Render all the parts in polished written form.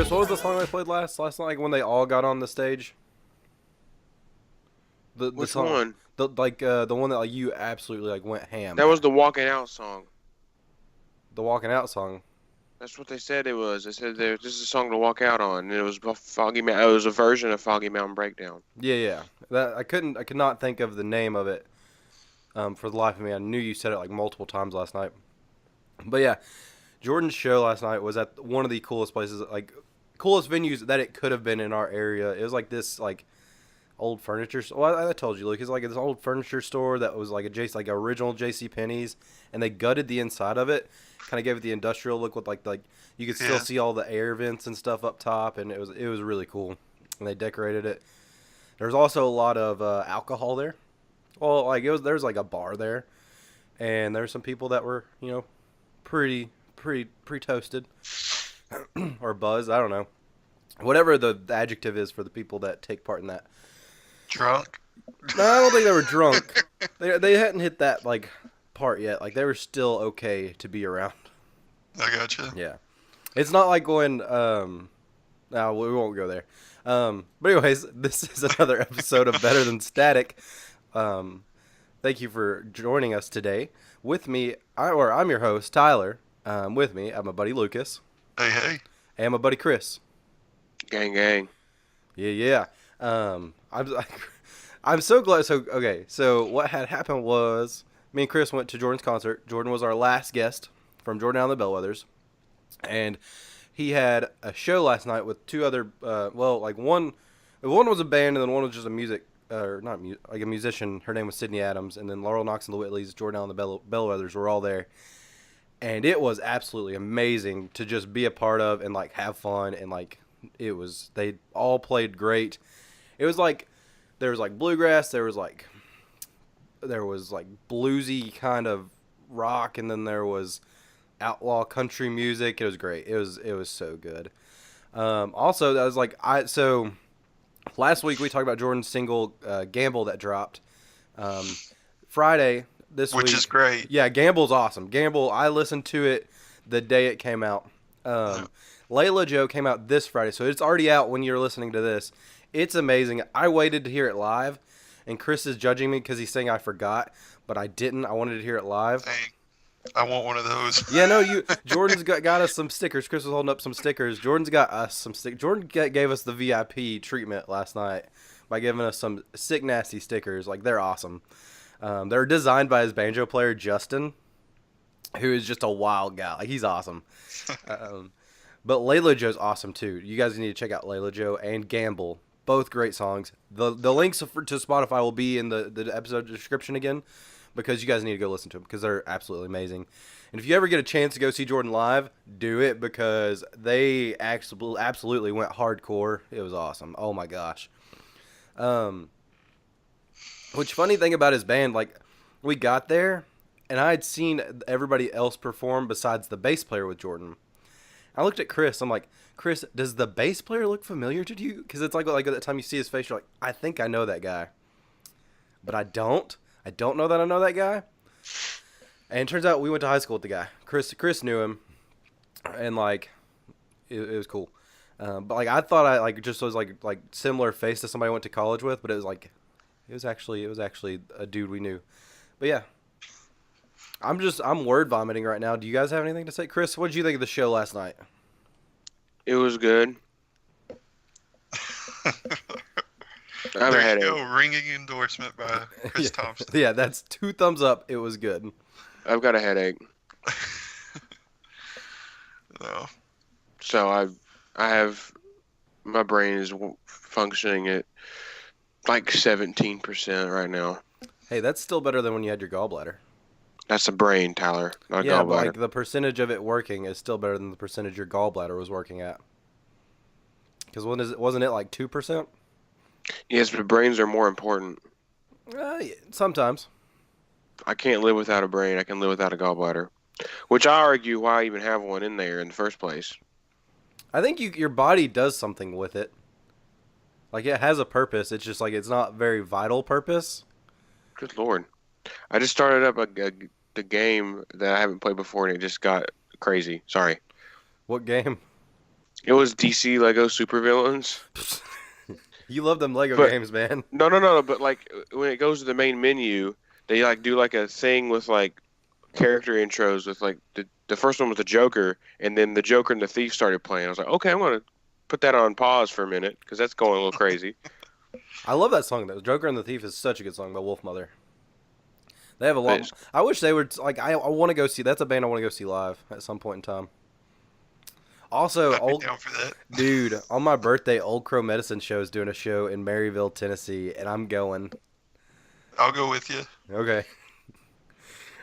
Chris, what was the song they played last night? Like when they all got on the stage. The Which song, one? the one that like you absolutely like went ham That at. was the Walking Out song. The walking out song. That's what they said it was. They said this is a song to walk out on, and it was Foggy Mountain. It was a version of Foggy Mountain Breakdown. Yeah, yeah. That I could not think of the name of it. For the life of me, I knew you said it like multiple times last night. But yeah, Jordan's show last night was at one of the coolest places, like coolest venues that it could have been in our area. It was like this like old furniture. Well, I told you, Luke, it's like this old furniture store that was like like original J.C. Penney's, and they gutted the inside of it, kind of gave it the industrial look with like you could still Yeah. see all the air vents and stuff up top, and it was really cool, and they decorated it. There was also a lot of alcohol there. Well, like there's like a bar there, and there's some people that were pretty toasted or buzzed. I don't know, whatever the adjective is for the people that take part in that. Drunk? No, I don't think they were drunk. They hadn't hit that like part yet. Like they were still okay to be around. I gotcha. Yeah, it's not like going. No, we won't go there. But anyways, this is another episode of Better Than Static. Thank you for joining us today. With me, I'm your host Tyler. With me, I'm my buddy Lucas Hey. and my buddy Chris. Gang, gang. Yeah. I'm so glad. So okay. So what had happened was me and Chris went to Jordan's concert. Jordan was our last guest from Jordan and the Bellwethers, and he had a show last night with two other. Like one was a band, and then one was just a music. Or not like a musician. Her name was Sydney Adams, and then Laurel Knox and the Whitleys, Jordan and the Bellwethers were all there, and it was absolutely amazing to just be a part of and like have fun and like they all played great. It was like there was like bluegrass, there was like bluesy kind of rock, and then there was outlaw country music. It was great. It was so good. Also, that was like last week we talked about Jordan's single Gamble that dropped Friday this week. Which is great. Yeah, Gamble's awesome. Gamble, I listened to it the day it came out. Layla Joe came out this Friday, so it's already out when you're listening to this. It's amazing. I waited to hear it live, and Chris is judging me because he's saying I forgot, but I didn't. I wanted to hear it live. Dang. I want one of those. Yeah, no, Jordan's got us some stickers. Chris was holding up some stickers. Jordan's got us some stickers. Jordan gave us the VIP treatment last night by giving us some sick, nasty stickers. Like, they're awesome. They're designed by his banjo player, Justin, who is just a wild guy. Like, he's awesome. But Layla Joe's awesome, too. You guys need to check out Layla Joe and Gamble. Both great songs. The links to Spotify will be in the episode description again, because you guys need to go listen to them because they're absolutely amazing. And if you ever get a chance to go see Jordan live, do it because they absolutely went hardcore. It was awesome. Oh my gosh. Which funny thing about his band, like we got there and I had seen everybody else perform besides the bass player with Jordan. I looked at Chris. I'm like, Chris, does the bass player look familiar to you? Because it's like at the time you see his face, you're like, I think I know that guy, but I don't. I don't know that I know that guy. And it turns out we went to high school with the guy. Chris knew him, and like, it was cool. But like I thought I like just was like similar face to somebody I went to college with, but it was actually a dude we knew. But yeah, I'm word vomiting right now. Do you guys have anything to say, Chris? What did you think of the show last night? It was good. I have a There you headache. go. Ringing endorsement by Chris Thompson. Yeah, that's 2 thumbs up. It was good. I've got a headache. No. So I have my brain is functioning at like 17% right now. Hey, that's still better than when you had your gallbladder. That's a brain, Tyler, not a Yeah, but gallbladder. like the percentage of it working is still better than the percentage your gallbladder was working at. Because wasn't it like 2%? Yes, but brains are more important. Yeah, sometimes. I can't live without a brain. I can live without a gallbladder. Which I argue why I even have one in there in the first place. I think your body does something with it. Like it has a purpose. It's just like it's not very vital purpose. Good Lord. I just started up the game that I haven't played before and it just got crazy. Sorry. What game? It was DC Lego supervillains. You love them Lego But games, man. no. But like when it goes to the main menu, they like do like a thing with like character intros with like the first one was the Joker, and then the Joker and the Thief started playing. I was like, okay, I'm gonna put that on pause for a minute because that's going a little crazy. I love that song though. Joker and the Thief is such a good song by Wolfmother. They have a But lot. I wish they would like. I want to go see. That's a band I want to go see live at some point in time. Also, I'd be old down for that. dude, on my birthday, Old Crow Medicine Show is doing a show in Maryville, Tennessee, and I'm going. I'll go with you. Okay.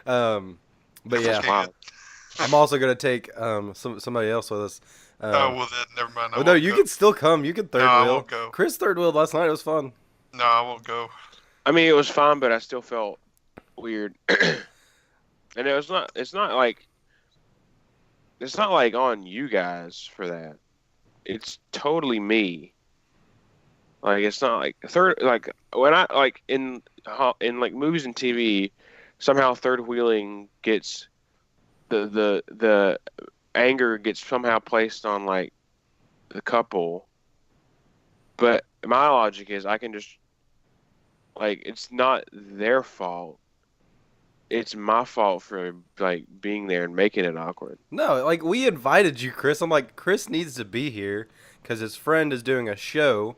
But yeah, wow, I'm also gonna take somebody else with us. Oh, well, then, never mind. I Oh no, won't you go. can still come. You can third No, I wheel. won't go. Chris third wheeled last night. It was fun. No, I won't go. I mean it was fine, but I still felt weird. And it's not like on you guys for that. It's totally me. Like it's not like third like when I like in like movies and TV, somehow third wheeling gets the anger gets somehow placed on like the couple. But my logic is I can just like it's not their fault. It's my fault for like being there and making it awkward. No, like we invited you, Chris. I'm like, Chris needs to be here because his friend is doing a show,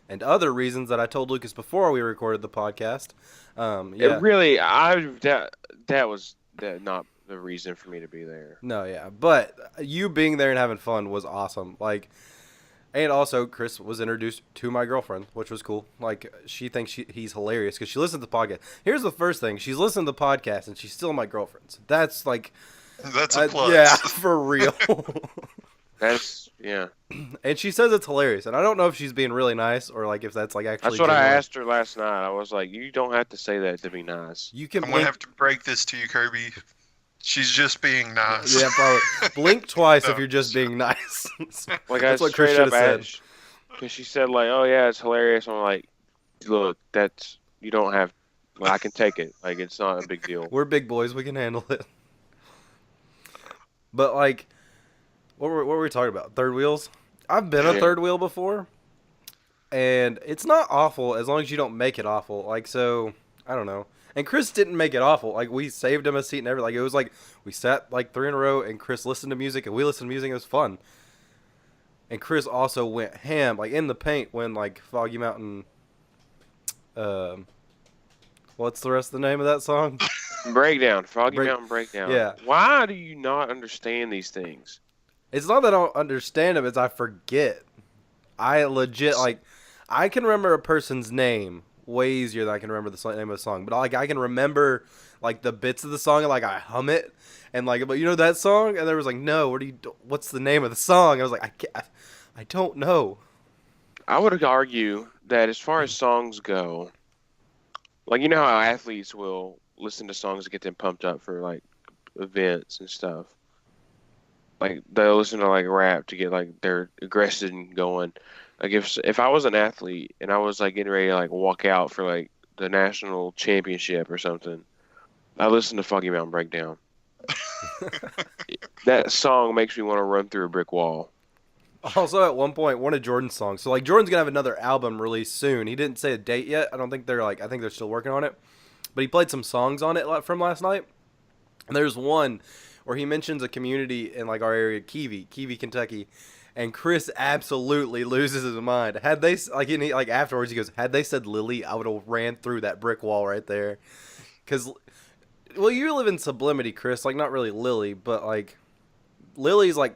and other reasons that I told Lucas before we recorded the podcast. Yeah, It really, that was not the reason for me to be there. no, yeah, but you being there and having fun was awesome. Like, and also Chris was introduced to my girlfriend, which was cool. Like, she thinks he's hilarious because she listens to the podcast. Here's the first thing: she's listened to the podcast, and she's still my girlfriend. So that's like, That's a plus. yeah, for real. That's yeah. And she says it's hilarious, and I don't know if she's being really nice or like if that's like actually. That's what I genuine. asked her last night. I was like, you don't have to say that to be nice. You can I'm going to blink. have to break this to you, Kirby. She's just being nice. Yeah, probably blink twice if No, you're just being nice. Like That's I what Chris straight should up have said. asked, because she said like, oh yeah, it's hilarious. I'm like, look, that's you don't have. Well, I can take it. Like it's not a big deal. We're big boys. We can handle it. But like, what were we talking about? Third wheels. I've been a Yeah. third wheel before, and it's not awful as long as you don't make it awful. Like so, I don't know. And Chris didn't make it awful. Like we saved him a seat and everything. Like it was like we sat like 3 in a row, and Chris listened to music, and we listened to music. It was fun. And Chris also went ham, like in the paint when like Foggy Mountain. What's the rest of the name of that song? Breakdown, Froggy Mountain Breakdown. Yeah. Why do you not understand these things? It's not that I don't understand them; it's I forget. I legit like, I can remember a person's name way easier than I can remember the name of the song. But like, I can remember like the bits of the song and like I hum it and like, but you know that song? And there was like, no, what's the name of the song? I was like, I don't know. I would argue that as far as songs go, like you know how athletes will listen to songs to get them pumped up for like events and stuff. Like they'll listen to like rap to get like their aggressive and going. Like if I was an athlete and I was like getting ready to like walk out for like the national championship or something, I listen to Foggy Mountain Breakdown. That song makes me want to run through a brick wall. Also, at one point, one of Jordan's songs. So like, Jordan's gonna have another album released soon. He didn't say a date yet. I don't think they're like. I think they're still working on it. But he played some songs on it from last night. And there's one where he mentions a community in like our area, Keevee, Kentucky, and Chris absolutely loses his mind. Had they like afterwards, he goes, "Had they said Lily, I would have ran through that brick wall right there." Because, well, you live in Sublimity, Chris. Like not really Lily, but like Lily's like,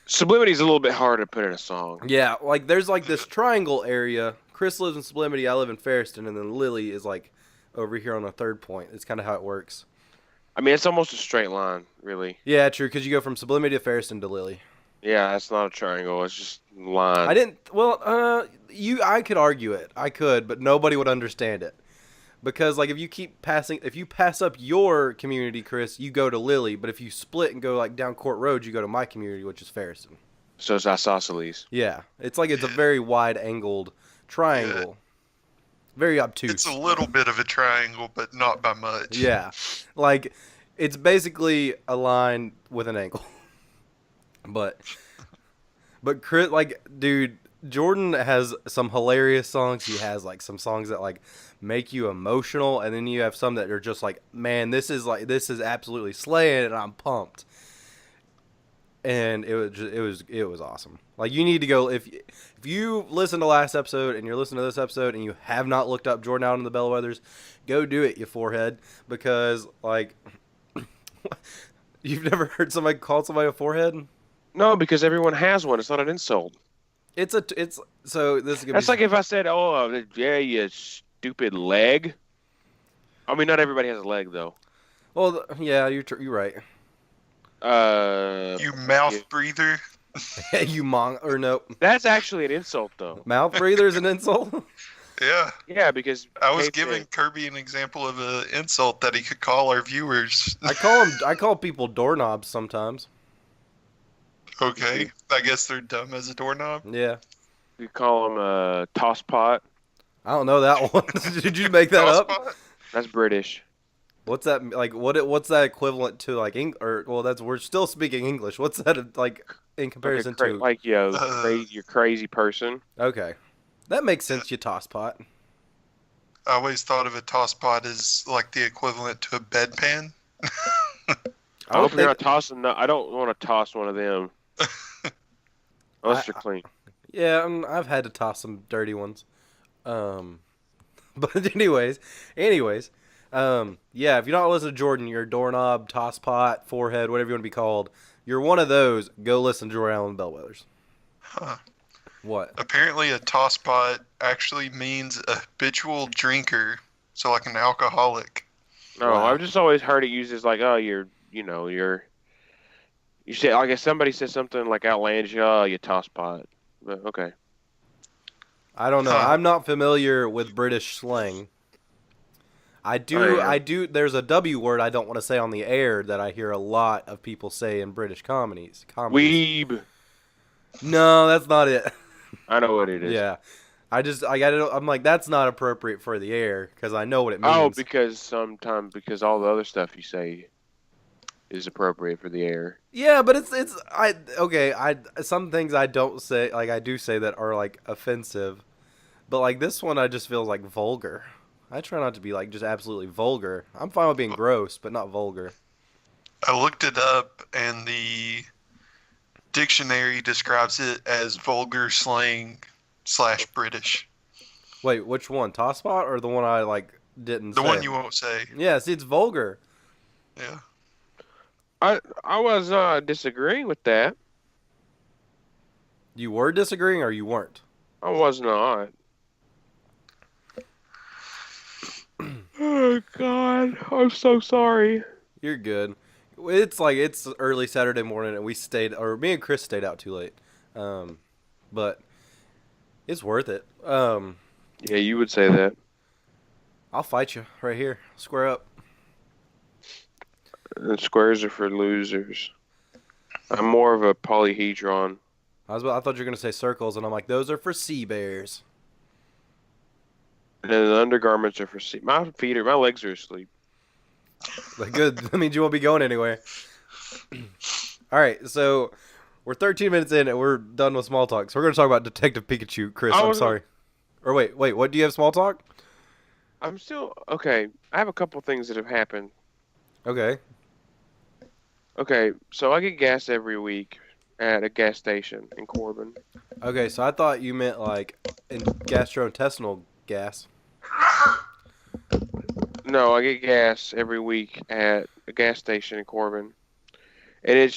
Sublimity's a little bit hard to put in a song. yeah, like there's like this triangle area. Chris lives in Sublimity, I live in Ferriston, and then Lily is like over here on a third point. It's kind of how it works. I mean, it's almost a straight line, really. Yeah, true, because you go from Sublimity to Ferriston to Lily. Yeah, it's not a triangle. It's just line. I didn't. Well, I could argue it. I could, but nobody would understand it because, like, if you pass up your community, Chris, you go to Lily. But if you split and go like down Court Road, you go to my community, which is Ferriston. So it's isosceles. Yeah, it's like it's a very wide-angled triangle, very obtuse. It's a little bit of a triangle, but not by much. Yeah, like it's basically a line with an angle. But But Chris, like, dude, Jordan has some hilarious songs. He has like some songs that like make you emotional, and then you have some that are just like, man, this is absolutely slaying, and I'm pumped. And it was awesome. Like you need to go if you listen to last episode and you're listening to this episode and you have not looked up Jordan out in the Bellwethers, go do it, you forehead, because like you've never heard somebody call somebody a forehead. No, because everyone has one. It's not an insult. It's so this is gonna That's be like if I said, "Oh, yeah, you stupid leg." I mean, not everybody has a leg though. well yeah you're right. You Yeah. mouth breather. You or no That's actually an insult though. mouth breather's an insult. Yeah. Yeah, because I was Kate giving said- Kirby an example of an insult that he could call our viewers. I call people doorknobs sometimes. Okay. I guess they're dumb as a doorknob. Yeah. you call them a toss pot. I don't know that one. Did you make that up? Tosspot? That's British. What's that like? What's that equivalent to like or well, that's we're still speaking English. What's that like in comparison to? Like you're crazy person. Okay, that makes sense. You toss pot. I always thought of a tosspot as like the equivalent to a bedpan. I don't hope you're not think- tossing. I don't want to toss one of them unless they're clean. Yeah, I've had to toss some dirty ones. But anyways, yeah. If you're not listening to Jordan, you're a doorknob, toss pot, forehead, whatever you want to be called. You're one of those. Go listen to Jordan Allen Bellwethers. Huh. What? Apparently, a tosspot actually means a habitual drinker, so like an alcoholic. No, Wow. I've just always heard it used as like, oh, you say like if somebody says something like outlandish, oh, you toss pot. But, okay. I don't know. Huh. I'm not familiar with British slang. I do. Oh, yeah. I do. There's a W word I don't want to say on the air that I hear a lot of people say in British comedies. Weeb. No, that's not it. I know what it is. Yeah, I got it. I'm like that's not appropriate for the air because I know what it means. Oh, because all the other stuff you say is appropriate for the air. Yeah, but some things I don't say like I do say that are like offensive, but like this one I just feel like vulgar. I try not to be like just absolutely vulgar. I'm fine with being gross, but not vulgar. I looked it up, and the dictionary describes it as vulgar slang / British. Wait, which one? Tosspot or the one I like didn't The say? one you won't say. Yeah, see, it's vulgar. Yeah. I was disagreeing with that. You were disagreeing or you weren't? I was not. Oh God, I'm so sorry. You're good. It's early Saturday morning and me and Chris stayed out too late. But it's worth it. Yeah, you would say that. I'll fight you right here. Square up. And squares are for losers. I'm more of a polyhedron. I thought you were gonna say circles, and I'm like, those are for sea bears. And then the undergarments are for my legs are asleep. Like, good. That means you won't be going anywhere. All right, so we're 13 minutes in, and we're done with small talk. So we're gonna talk about Detective Pikachu. Chris, Oh, I'm no. sorry. Or wait. What do you have small talk? I'm still okay. I have a couple things that have happened. Okay. Okay, so I get gas every week at a gas station in Corbin. Okay, so I thought you meant like in gastrointestinal gas. No, I get gas every week at a gas station in Corbin, and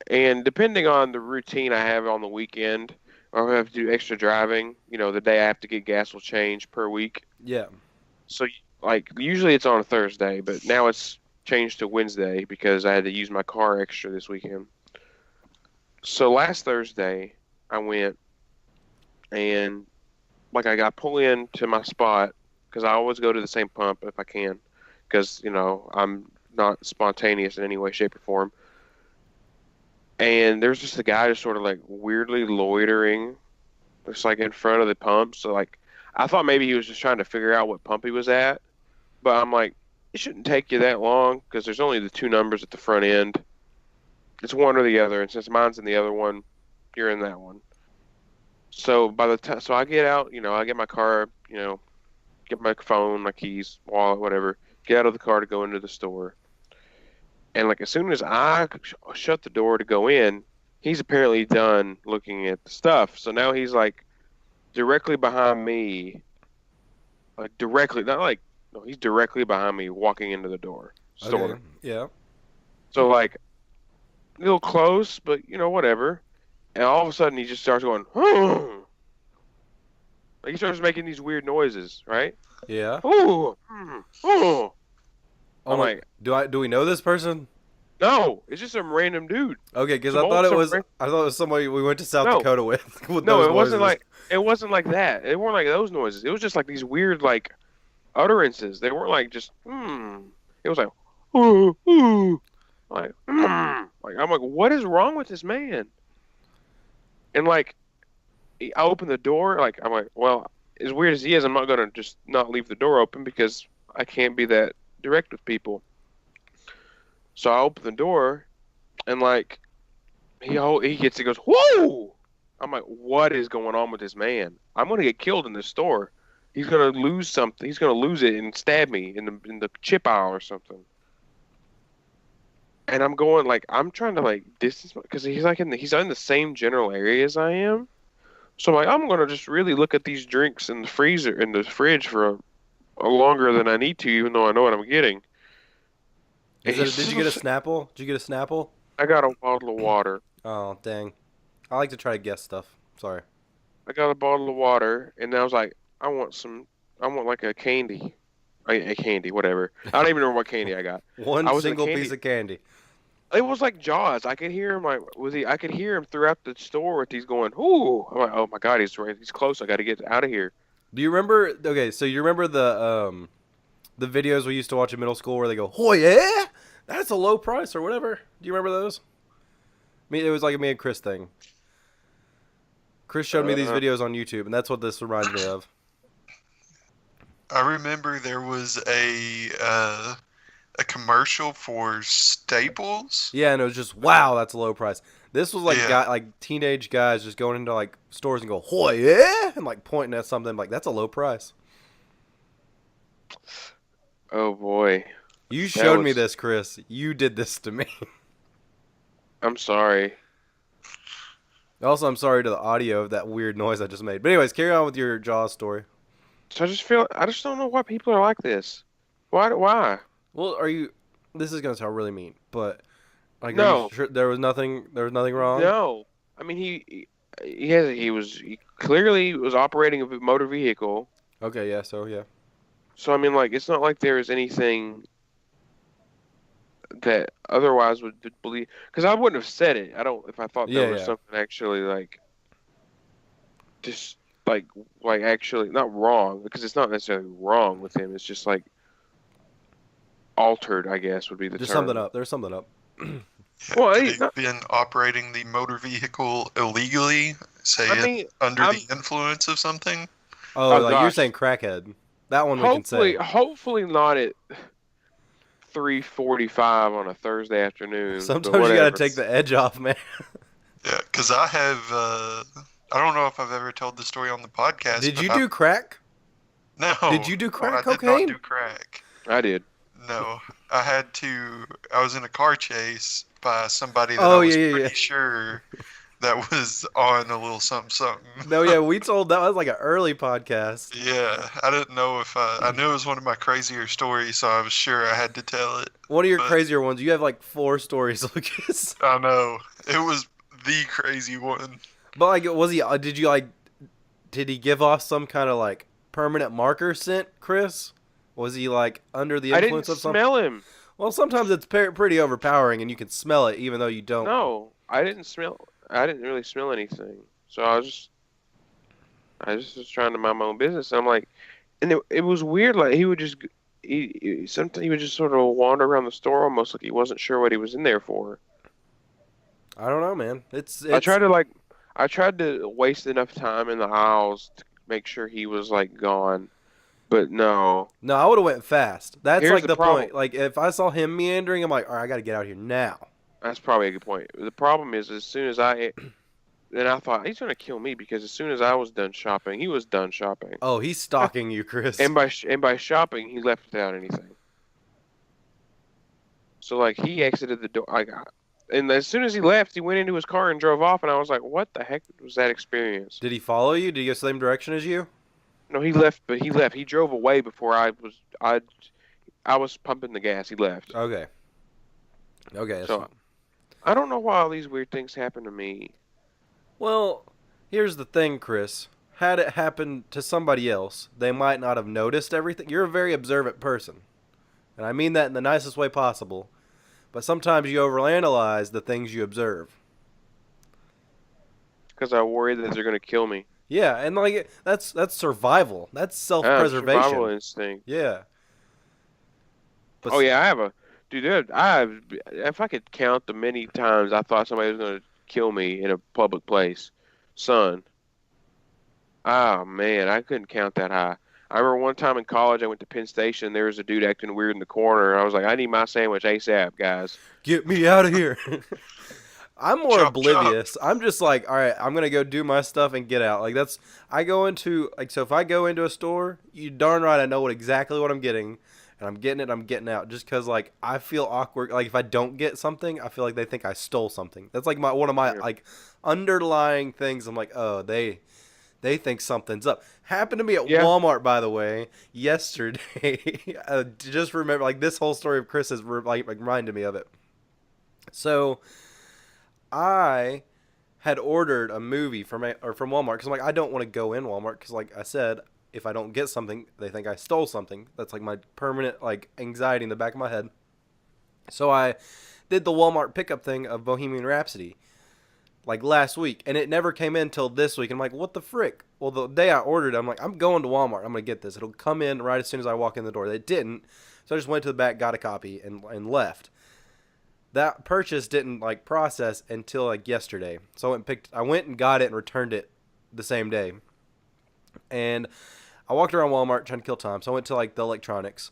and depending on the routine I have on the weekend, or if I have to do extra driving, the day I have to get gas will change per week. Yeah. So like usually it's on a Thursday, but now it's changed to Wednesday because I had to use my car extra this weekend. So last Thursday I went and like I got pulled into my spot because I always go to the same pump if I can because I'm not spontaneous in any way, shape, or form. And there's just a guy just sort of like weirdly loitering, just like in front of the pump. So like I thought maybe he was just trying to figure out what pump he was at, but I'm like, it shouldn't take you that long because there's only the two numbers at the front end. It's one or the other, and since mine's in the other one, You're in that one. So by the time, so I get out, I get my car, get my phone, my keys, wallet, whatever. Get out of the car to go into the store. And like as soon as I shut the door to go in, he's apparently done looking at the stuff. So now he's like directly behind me, like directly, not like no, he's directly behind me walking into the store. Okay. Yeah. So like a little close, but whatever. And all of a sudden he just starts going, "Hmm." Like he starts making these weird noises, right? Yeah. Ooh, ooh. Oh I'm my. like, Do we know this person? no, it's just some random dude. Okay, because Some I thought old- it was. some I thought it was somebody we went to South No. Dakota with. With No, those it wasn't noises. like that. It weren't like those noises. It was just like these weird like utterances. They weren't like just It was like ooh ooh. Like like I'm like, what is wrong with this man? And like I open the door, like I'm like, well, as weird as he is, I'm not gonna just not leave the door open because I can't be that direct with people. So I open the door and like he gets it goes, whoa! I'm like, what is going on with this man? I'm gonna get killed in this store. He's gonna lose something. He's gonna lose it and stab me in the chip aisle or something. And I'm going like I'm trying to like distance because he's like he's in the same general area as I am. So I'm like I'm gonna just really look at these drinks in the freezer in the fridge for a longer than I need to, even though I know what I'm getting. And Did you get a Snapple? Did you get a Snapple? I got a bottle of water. Oh dang! I like to try to guess stuff. Sorry. I got a bottle of water, and I was like, I want like a candy, a candy, whatever. I don't even remember what candy I got. One I was in single candy- piece of candy. It was like Jaws. I could hear him I could hear him throughout the store with he's going, ooh. I'm like, oh my god, he's right. He's close. I got to get out of here. Do you remember? Okay, so you remember the videos we used to watch in middle school where they go, "Oh yeah, that's a low price" or whatever. Do you remember those? It was like a me and Chris thing. Chris showed me these videos on YouTube, and that's what this reminds me of. I remember there was a commercial for Staples. Yeah, and it was just wow, that's a low price. This was like Yeah. like teenage guys just going into like stores and go, "Oh yeah," and like pointing at something like that's a low price. Oh boy, You showed me was- this, Chris. You did this to me. I'm sorry. Also, I'm sorry to the audio of that weird noise I just made. But anyways, carry on with your Jaws story. So I just don't know why people are like this. Why? Why? Well, are you? This is gonna sound really mean, but like, are No. you sure there was nothing wrong. No, I mean he clearly was operating a motor vehicle. Okay, yeah. So yeah. So I mean, like, it's not like there is anything that otherwise would believe. Because I wouldn't have said it. I don't if I thought there Yeah, was yeah. something actually like just like actually not wrong because it's not necessarily wrong with him. It's just like altered, I guess, would be the Just term. something up. There's something up. Well, Could he's he not- been operating the motor vehicle illegally, say I mean, under I'm- the influence of something? Oh, Oh, like you're gosh. saying crackhead. That one we can say. hopefully not at 3:45 on a Thursday afternoon. but Sometimes you gotta whatever. take the edge off, man. Yeah, because I have. I don't know if I've ever told the story on the podcast. Did but you do crack? No. Did you do crack I did cocaine? not do crack. I did. No, I was in a car chase by somebody that Oh, I was yeah, pretty yeah. sure that was on a little something something. No, yeah, we told that was like an early podcast. Yeah, I didn't know if I knew it was one of my crazier stories, so I was sure I had to tell it. One of your But- crazier ones. You have like 4 stories, Lucas. I know it was the crazy one. But like, was he? Did he give off some kind of like permanent marker scent, Chris? Was he like under the I didn't influence of something? smell him. Well, sometimes it's pretty overpowering, and you can smell it even though you don't. No, I didn't smell. I didn't really smell anything. So I just was trying to mind my own business. And I'm like, and it was weird. Like he would just, sometimes he would just sort of wander around the store almost like he wasn't sure what he was in there for. I don't know, man. It's I tried to waste enough time in the aisles to make sure he was like gone, but no. No, I would have went fast. That's Here's like the the problem. point. Like if I saw him meandering, I'm like, all right, I got to get out here now. That's probably a good point. The problem is, as soon as I then I thought he's gonna kill me because as soon as I was done shopping, he was done shopping. Oh, he's stalking you, Chris. And by shopping, he left without anything. So like he exited the door, and as soon as he left, he went into his car and drove off. And I was like, "What the heck was that experience?" Did he follow you? Did he go the same direction as you? No, he left, but he left. He drove away before I was pumping the gas. He left. Okay. Okay. That's So fine. I don't know why all these weird things happen to me. Well, here's the thing, Chris. Had it happened to somebody else, they might not have noticed everything. You're a very observant person. And I mean that in the nicest way possible. But sometimes you overanalyze the things you observe. Because I worry that they're gonna kill me. Yeah, and like that's survival. That's self-preservation. Survival instinct. Yeah. But Oh yeah, I have a dude. If I could count the many times I thought somebody was gonna kill me in a public place, son. Oh man, I couldn't count that high. I remember one time in college, I went to Penn Station. There was a dude acting weird in the corner. I was like, I need my sandwich ASAP, guys. get me out of here. I'm more Chop, oblivious. I'm just like, all right, I'm gonna go do my stuff and get out. Like that's, I go into like, so if I go into a store, you darn right I know exactly what I'm getting, and I'm getting it. I'm getting out just because like I feel awkward. Like if I don't get something, I feel like they think I stole something. That's like one of my Yeah. like underlying things. I'm like, oh, they think something's up. Happened to me at Yeah. Walmart, by the way, yesterday. Just remember, like this whole story of Chris has like reminded me of it. So I had ordered a movie from Walmart because I'm like I don't want to go in Walmart because like I said, if I don't get something, they think I stole something. That's like my permanent like anxiety in the back of my head. So I did the Walmart pickup thing of Bohemian Rhapsody like last week, and it never came in till this week. I'm like, what the frick? Well, the day I ordered, I'm like, I'm going to Walmart. I'm gonna get this. It'll come in right as soon as I walk in the door. They didn't, so I just went to the back, got a copy, and left. That purchase didn't like process until like yesterday. So I went and got it and returned it the same day. And I walked around Walmart trying to kill time. So I went to like the electronics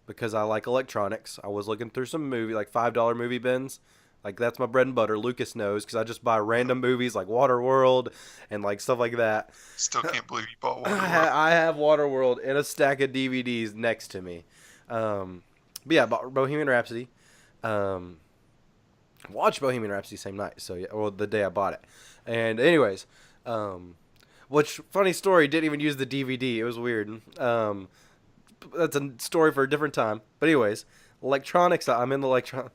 because I like electronics. I was looking through some like $5 movie bins. Like that's my bread and butter. Lucas knows because I just buy random movies like Waterworld and like stuff like that. Still can't believe you bought one. I have Waterworld in a stack of DVDs next to me. But yeah, I bought Bohemian Rhapsody. Watched Bohemian Rhapsody same night. So yeah, well the day I bought it. And anyways, which funny story, didn't even use the DVD. It was weird. That's a story for a different time. But anyways, electronics. I'm in the electronics.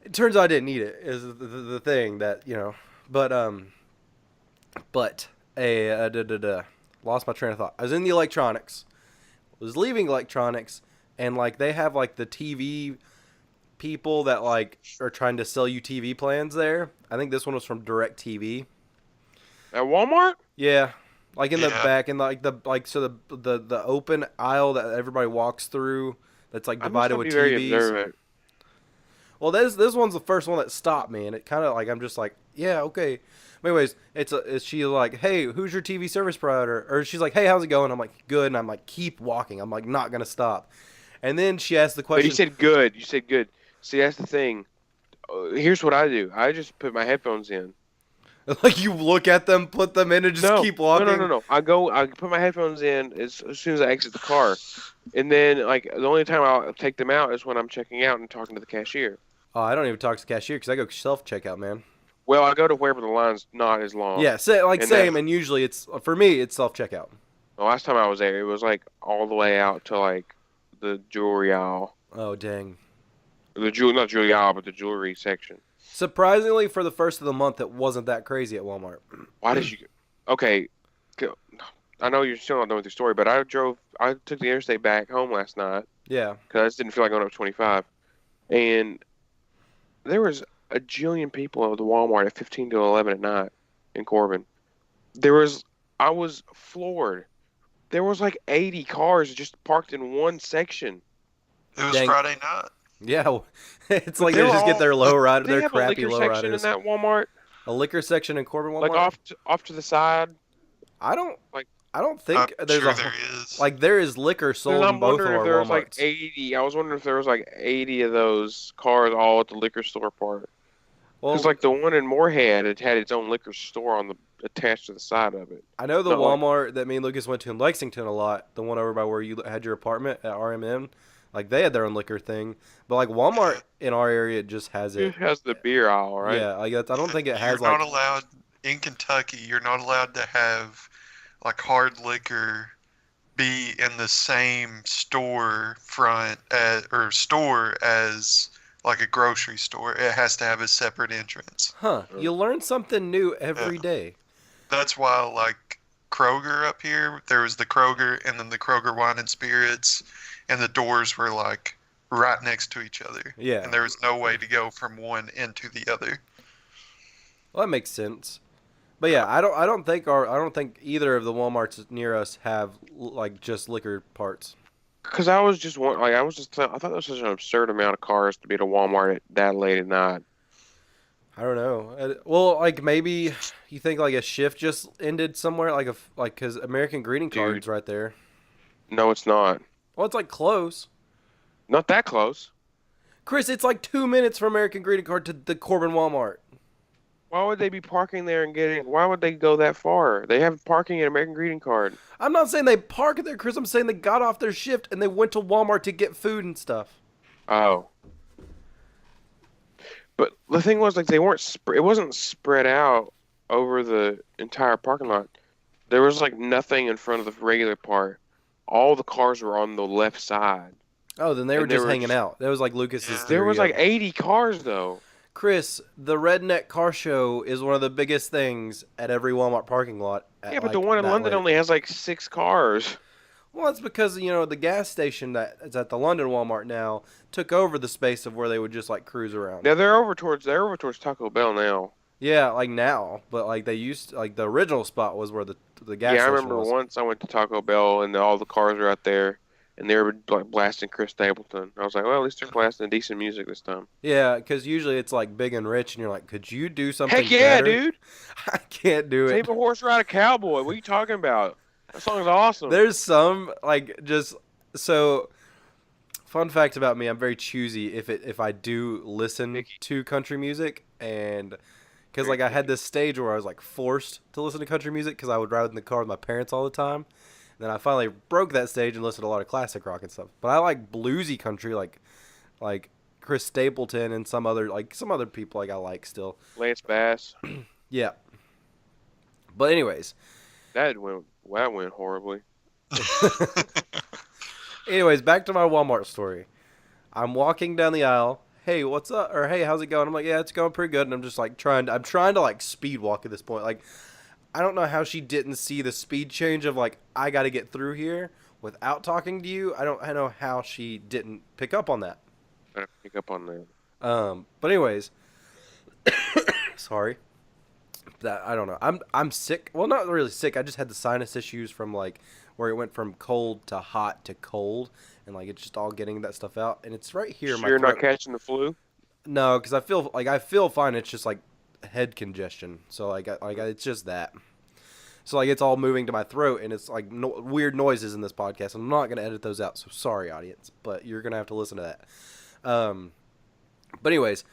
It turns out I didn't need it. Is the thing that lost my train of thought. I was in the electronics, was leaving electronics, and like they have like the TV people that like are trying to sell you TV plans there. I think this one was from DirecTV. At Walmart? Yeah, like in the Yeah. back, in the open aisle that everybody walks through. That's like I must divided not with be very TVs. observant. Well, this one's the first one that stopped me, and it kind of like I'm just like, yeah, okay. But anyways, she's like, hey, who's your TV service provider? Or she's like, hey, how's it going? I'm like, good, and I'm like, keep walking. I'm like, not gonna stop. And then she asked the But question. you said good. You said good. See, that's the thing. Here's what I do. I just put my headphones in. Like you look at them, put them in, and just keep walking. No. I put my headphones in as soon as I exit the car, and then like the only time I'll take them out is when I'm checking out and talking to the cashier. Oh, I don't even talk to the cashier because I go self checkout, man. Well, I go to wherever the line's not as long. Yeah, And same, then- and usually it's for me it's self checkout. The last time I was there, it was like all the way out to like the jewelry aisle. Oh dang! Not jewelry aisle, but the jewelry section. Surprisingly, for the first of the month, it wasn't that crazy at Walmart. Why did you? Okay, I know you're still not done with your story, but I took the interstate back home last night Yeah. because I just didn't feel like going up 25, and there was a jillion people at the Walmart at 15 to 11 at night in Corbin. I was floored. There was like 80 cars just parked in one section. It was Dang. Friday night. Yeah, it's like They they were just get their low rider, They their have crappy a liquor low section in riders. that Walmart, A liquor section in Corbin Walmart. like off to the side. I don't like- think I'm there's sure a there is. like there is liquor sold I'm in both of wondering our if there was like Walmarts. 80. I was wondering if there was like 80 of those cars all at the liquor store part. Because Well, like the one in Moorhead, it had its own liquor store on the attached to the side of it. I know the Not like Walmart that me and Lucas went to in Lexington a lot, the one over by where you had your apartment at RMM, like they had their own liquor thing. But like Walmart in our area just has it it. has the beer aisle, right? Yeah, like that's, I don't think it You're has not like. allowed in Kentucky. You're not allowed to have like hard liquor be in the same store front or store as like a grocery store. It has to have a separate entrance. Huh, you learn something new Yeah. every day. That's why like Kroger up here, there was the Kroger and then the Kroger Wine and Spirits, and the doors were like right next to each other. Yeah, And there was no way to go from one into the other. well that makes sense. But yeah, I don't think either of the WalMarts near us have like just liquor parts. Because I was just like I thought that was such an absurd amount of cars to be at a Walmart at that late at night. I don't know. Well, like maybe you think like a shift just ended somewhere, like because American Greeting Dude. Card's right there. No, it's not. Well, it's like close. Not that close. Chris, it's like 2 minutes from American Greeting Card to the Corbin Walmart. Why would they be parking there and getting? Why would they go that far? They have parking at American Greeting Card. I'm not saying they parked there, Chris. I'm saying they got off their shift and they went to Walmart to get food and stuff. Oh. But the thing was, like, they weren't. It wasn't spread out over the entire parking lot. There was like nothing in front of the regular part. All the cars were on the left side. Oh, then they were And they just were hanging just- out. That was like Lucas's Yeah. There was theory like 80 cars though. Chris, the Redneck Car Show is one of the biggest things at every Walmart parking lot. At Yeah, but like the one in that London late. only has like 6 cars. Well, that's because the gas station that is at the London Walmart now took over the space of where they would just like cruise around. Now they're over towards Taco Bell now. Yeah, like now, but like they used like the original spot was where the gas Yeah, I station remember was. once I went to Taco Bell and all the cars were out there, and they were like blasting Chris Stapleton. I was like, well, at least they're blasting decent music this time. Yeah, because usually it's like Big and Rich, and you're like, could you do something? Heck yeah, better? dude! I can't do it. Save a horse, ride a cowboy. What are you talking about? That song is awesome. There's some like just so. Fun fact about me: I'm very choosy if I do listen Picky. to country music, and because like I had this stage where I was like forced to listen to country music because I would ride in the car with my parents all the time. And then I finally broke that stage and listened to a lot of classic rock and stuff. But I like bluesy country, like Chris Stapleton and some other people like I like still. Lance Bass. Yeah. But anyways, That went horribly. anyways, back to my Walmart story. I'm walking down the aisle. Hey, what's up? Or hey, how's it going? I'm like, yeah, it's going pretty good. And I'm just like trying to like speed walk at this point. Like, I don't know how she didn't see the speed change of like I got to get through here without talking to you. I know how she didn't pick up on that. I don't pick up on that. But anyways, sorry. That I don't know. I'm sick. Well, not really sick. I just had the sinus issues from like where it went from cold to hot to cold, and like it's just all getting that stuff out, and it's right here. So In my you're not throat. catching the flu? No, because I feel fine. It's just like head congestion. So like it's just that. So like it's all moving to my throat, and it's like weird noises in this podcast. I'm not gonna edit those out. So sorry, audience, but you're gonna have to listen to that. But anyways,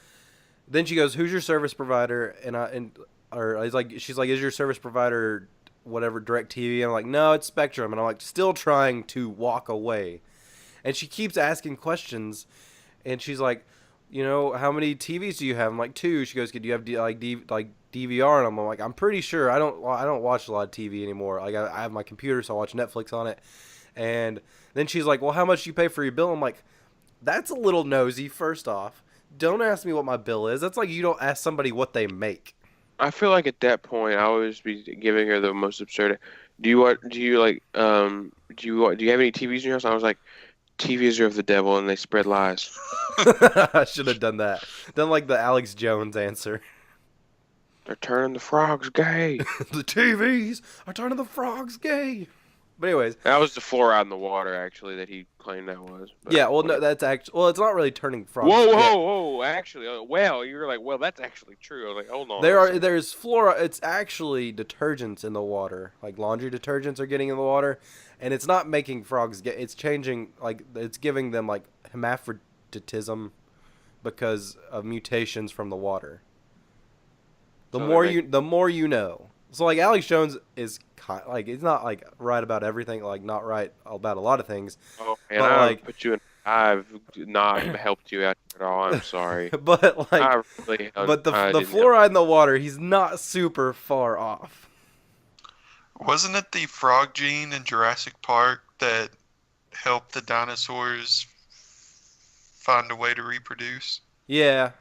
then she goes, "Who's your service provider?" She's like, "Is your service provider whatever DirecTV?" I'm like, "No, it's Spectrum." And I'm like, still trying to walk away, and she keeps asking questions, and she's like, "How many TVs do you have?" I'm like, 2. She goes, "Do you have DVR?" And I'm like, "I'm pretty sure I don't watch a lot of TV anymore. Like I have my computer, so I watch Netflix on it." And then she's like, "Well, how much do you pay for your bill?" I'm like, "That's a little nosy. First off, don't ask me what my bill is. That's like you don't ask somebody what they make." I feel like at that point I would just be giving her the most absurd. Do you have any TVs in your house? I was like, TVs are of the devil and they spread lies. I should have done that. Done like the Alex Jones answer. They're turning the frogs gay. The TVs are turning the frogs gay. But anyways, That was the fluoride in the water, actually, that he claimed that was. But yeah. Well, no, whatever. that's actually. Well, it's not really turning frogs. Whoa, gay. whoa, whoa! Actually, well, you were like, well, that's actually true. I was like, hold on. There's fluoride. It's actually detergents in the water, like laundry detergents are getting in the water, and it's not making frogs gay. It's changing, like it's giving them like hermaphroditism because of mutations from the water. The So more the more you know. So like Alex Jones is like it's not like right about everything, like not right about a lot of things, Oh, and but I've like put you in. I've not helped you out at all. I'm sorry. but like I really, but I the didn't help. fluoride in the water, he's not super far off. Wasn't it the frog gene in Jurassic Park that helped the dinosaurs find a way to reproduce? Yeah.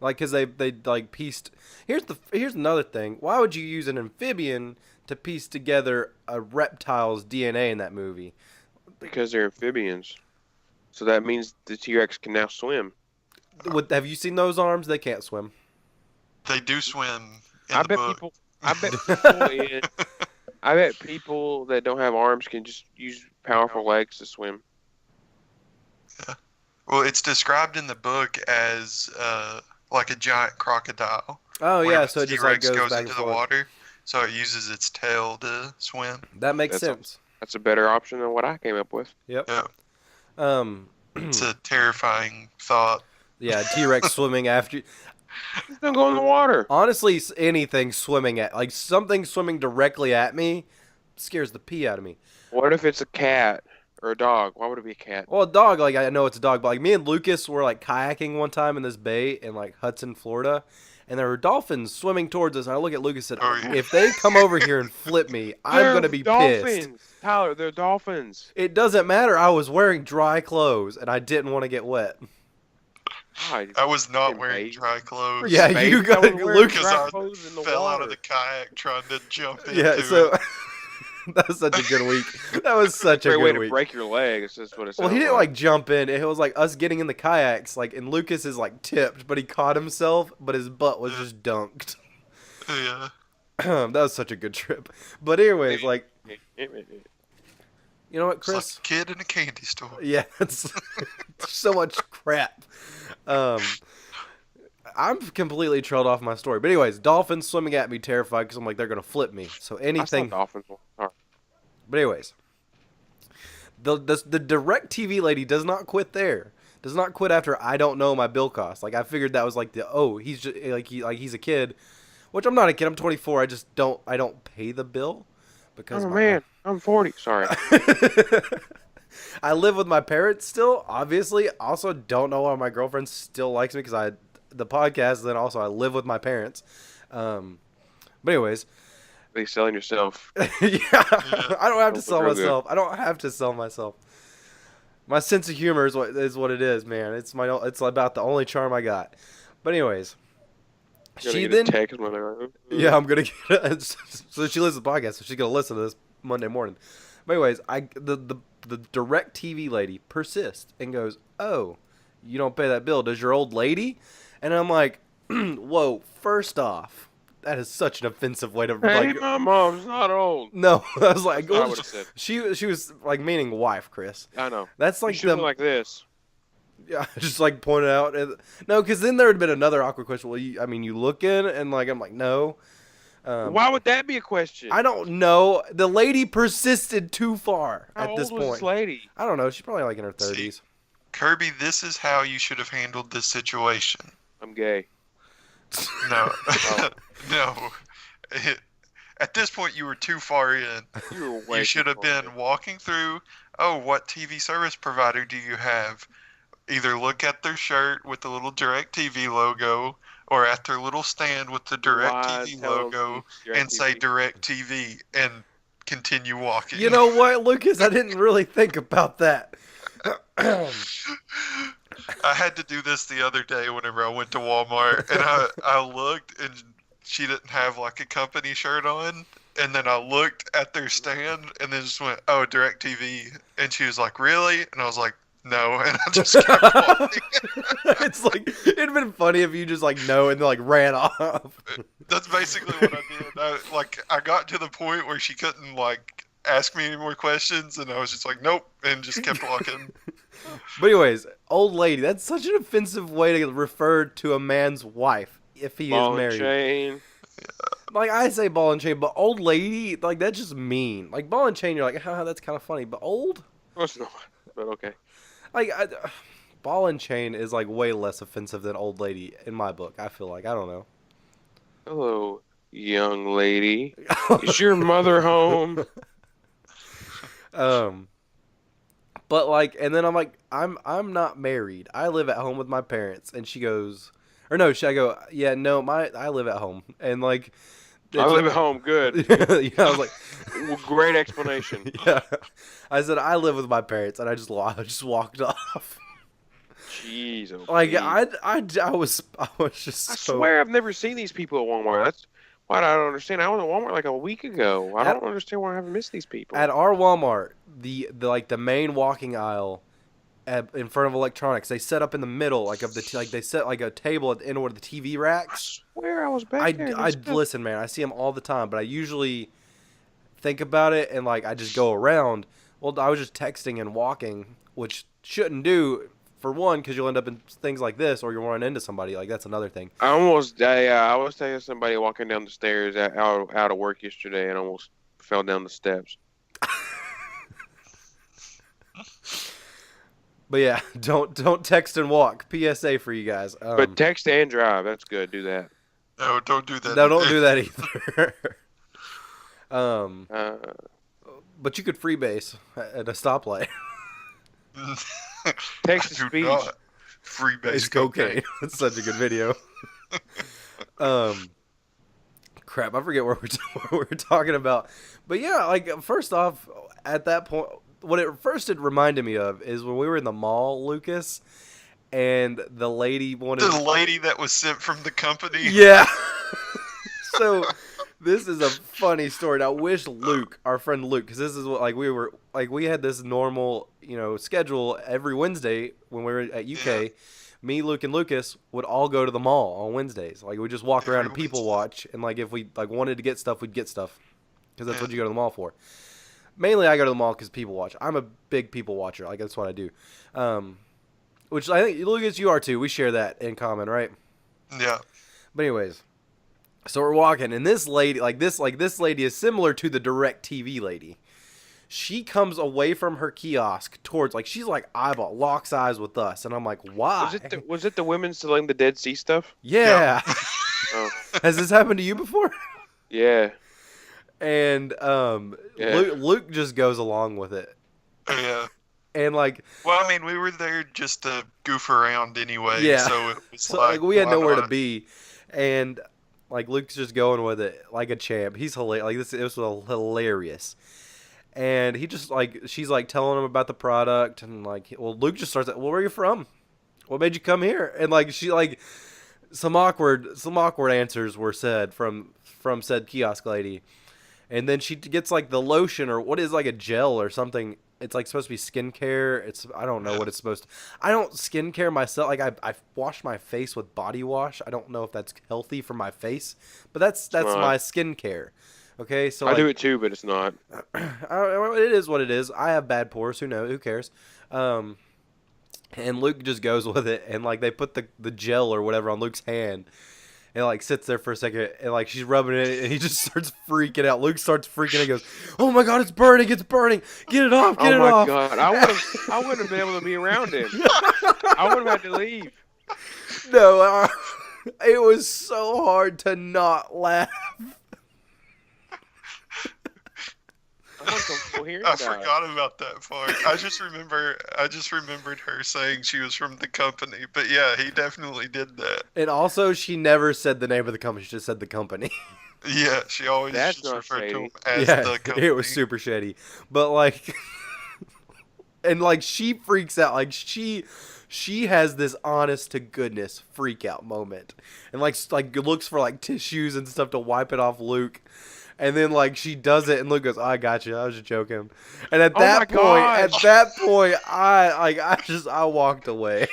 Like cuz they like pieced. Here's another thing. Why would you use an amphibian to piece together a reptile's DNA in that movie? Because they're amphibians. So that means the T-Rex can now swim. Have you seen those arms? They can't swim. They do swim in I the bet book. people. I bet people. I bet people that don't have arms can just use powerful legs to swim. Well, it's described in the book as like a giant crocodile. Oh yeah, Whenever so the it just like T-Rex goes back into and the forth. water, so it uses its tail to swim. That makes That's sense. That's a better option than what I came up with. Yep. Yeah, it's Yeah, a terrifying thought. T-Rex swimming after you. Just don't go in the water. Honestly, anything swimming at like something swimming directly at me scares the pee out of me. What if it's a cat or a dog? Why would it be a cat? Well, a dog, like I know it's a dog, but like me and Lucas were like kayaking one time in this bay in like Hudson, Florida, and there were dolphins swimming towards us. And I look at Lucas and said, Oh, yeah. "If they come over here and flip me, I'm They're gonna be dolphins. pissed." Tyler, they're dolphins. It doesn't matter. I was wearing dry clothes and I didn't want to get wet. God, I was not fucking wearing babe. dry clothes. Yeah, Babe, you I got was wearing Lucas. because dry I clothes in the fell out water. of the kayak trying to jump into Yeah, so it. that was such a good week. That was such a Great way good to week. break your leg. It's just what it sounds Well, he didn't like jump in. It was like us getting in the kayaks, like, and Lucas is like tipped, but he caught himself, but his butt was just dunked. Yeah. That was such a good trip. But anyways, like, you know what, It's like Chris? a kid in a candy store. Yeah, it's so much crap. I'm completely trailed off my story. But anyways, dolphins swimming at me, terrified because I'm like they're gonna flip me. So I saw anything. dolphins. Sorry. But anyways, the direct TV lady does not quit there. Does not quit after I don't know my bill cost. Like I figured that was like he's just he's a kid, which I'm not a kid. I'm 24. I don't pay the bill because Oh man, I'm 40. Sorry. I live with my parents still. Obviously, also don't know why my girlfriend still likes me because the podcast. Then also I live with my parents. But anyways, They selling yourself. yeah, I don't have to sell Real good. myself. I don't have to sell myself. My sense of humor is what it is, man. It's about the only charm I got. But anyways, Gonna get a text when they're like, yeah, I'm gonna get it. So she listens to the podcast, so she's gonna listen to this Monday morning. But anyways, the direct TV lady persists and goes, "Oh, you don't pay that bill. Does your old lady?" And I'm like, "Whoa! First off, that is such an offensive way to Hey, like." my mom's not old. No, I was like, That's what I would've said. she was like meaning wife, Chris. I know. That's You like should the be like this. yeah, just like pointed out. No, because then there would have been another awkward question. Well, you looking? And like I'm like no. Why would that be a question? I don't know. The lady persisted too far How at this old was point. this lady? I don't know. She's probably like in her See. 30s. Kirby, this is how you should have handled this situation. I'm gay. No. Oh. No. At this point, you were too far in. You were way You should too have far been walking through, oh, what TV service provider do you have? Either look at their shirt with the little DirecTV logo or at their little stand with the DirecTV logo and say DirecTV and continue walking. You know what, Lucas? I didn't really think about that. I had to do this the other day whenever I went to Walmart, and I looked, and she didn't have like a company shirt on, and then I looked at their stand, and then just went, "Oh, DirecTV," and she was like, "Really?" And I was like, "No," and I just kept walking. It's like it'd been funny if you just like no and then like ran off. That's basically what I did. I got to the point where she couldn't like ask me any more questions, and I was just like, "Nope," and just kept walking. But anyways, old lady. That's such an offensive way to refer to a man's wife if he Ball is and married. chain. Like I say ball and chain, but old lady, like that's just mean. Like ball and chain, you're like, haha, that's kind of funny. But old, No, it's not. But okay. like ball and chain is like way less offensive than old lady in my book. I feel like I don't know. Hello, young lady. Is your mother home? um, but like, and then I'm like, I'm not married. I live at home with my parents, and she goes, or no, I go, yeah, no, I live at home, and like, I it's, live at home. Good. yeah, I was like, Well, great explanation. yeah, I said I live with my parents, and I just walked off. Jeez, oh Like Pete. I was just I so swear I've never seen these people at Walmart. That's why I don't understand. I was at Walmart like a week ago. I at don't understand why I haven't missed these at people. our Walmart, the like the main walking aisle in front of electronics, they set up in the middle like of like they set like a table at the end where the TV I racks. swear I was back there and I it's been listen, man. I see them all the time, but I usually think about it and like I just go around. Well, I was just texting and walking, which shouldn't do for one because you'll end up in things like this, or you'll run into somebody. Like that's another thing. I was taking somebody walking down the stairs out of work yesterday and almost fell down the steps. But yeah, don't text and walk. PSA for you guys. But text and drive, that's good. Do that. No, don't do that No, don't either. do that either. um, Uh, but you could freebase at a stoplight. text to Do speech. not freebase It's cocaine. cocaine. It's such a good video. Um, crap, I forget what we're talking about. But yeah, like first off, at that point, what it reminded me of is when we were in the mall, Lucas, and the lady wanted. The lady that was sent from the company. Yeah. So this is a funny story. Now, I wish Luke, our friend Luke, because this is what we had this normal schedule every Wednesday when we were at UK. Yeah. Me, Luke, and Lucas would all go to the mall on Wednesdays. Like we just walk around Every and people Wednesday. watch, and like if we like wanted to get stuff, we'd get stuff because that's Yeah. what you go to the mall for. Mainly, I go to the mall because people watch. I'm a big people watcher. Like that's what I do. Which I think Lucas, you are too. We share that in common, right? Yeah. But anyways. So we're walking, and this lady, this lady is similar to the Direct TV lady. She comes away from her kiosk towards, like, she's like eyeball locks eyes with us, and I'm like, why? Was it the women selling the Dead Sea stuff? Yeah. Oh, Has this happened to you before? yeah. And Yeah. Luke just goes along with it, Yeah. and like, Well, I mean, we were there just to goof around anyway. Yeah. So it was so like we had why nowhere to not? be, and like Luke's just going with it like a champ. He's hilarious. Like this was hilarious. And he just like she's like telling him about the product and like Luke just starts well, where are you from? What made you come here? And like she like some awkward answers were said from said kiosk lady. And then she gets like the lotion or what is like a gel or something. It's like supposed to be skincare. I don't know what it's supposed to. I don't skincare myself. Like I wash my face with body wash. I don't know if that's healthy for my face, but that's not. my skincare. Okay, so I like, do it too, but it's not. it is what it is. I have bad pores. Who knows? Who cares? And Luke just goes with it, and like they put the gel or whatever on Luke's hand, and like sits there for a second, and like she's rubbing it, and he just starts freaking out. Luke starts freaking out. He goes, "Oh my god, it's burning! It's burning! Get it off! Get it Oh my off!" god, I wouldn't have been able to be around him. I would have had to leave. No, it was so hard to not laugh. I'm uncomfortable hearing I about it. forgot about that part. I just remembered her saying she was from the company. But yeah, he definitely did that. And also, she never said the name of the company. She just said the company. Yeah, she always That's just not referred to shady. him as Yeah, the company. it was super shady. But like, and like she freaks out. Like she has this honest to goodness freak out moment, and like looks for like tissues and stuff to wipe it off Luke. And then like she does it, and Luke goes, "I got you. I was just joking." And at Oh my that point, I walked away.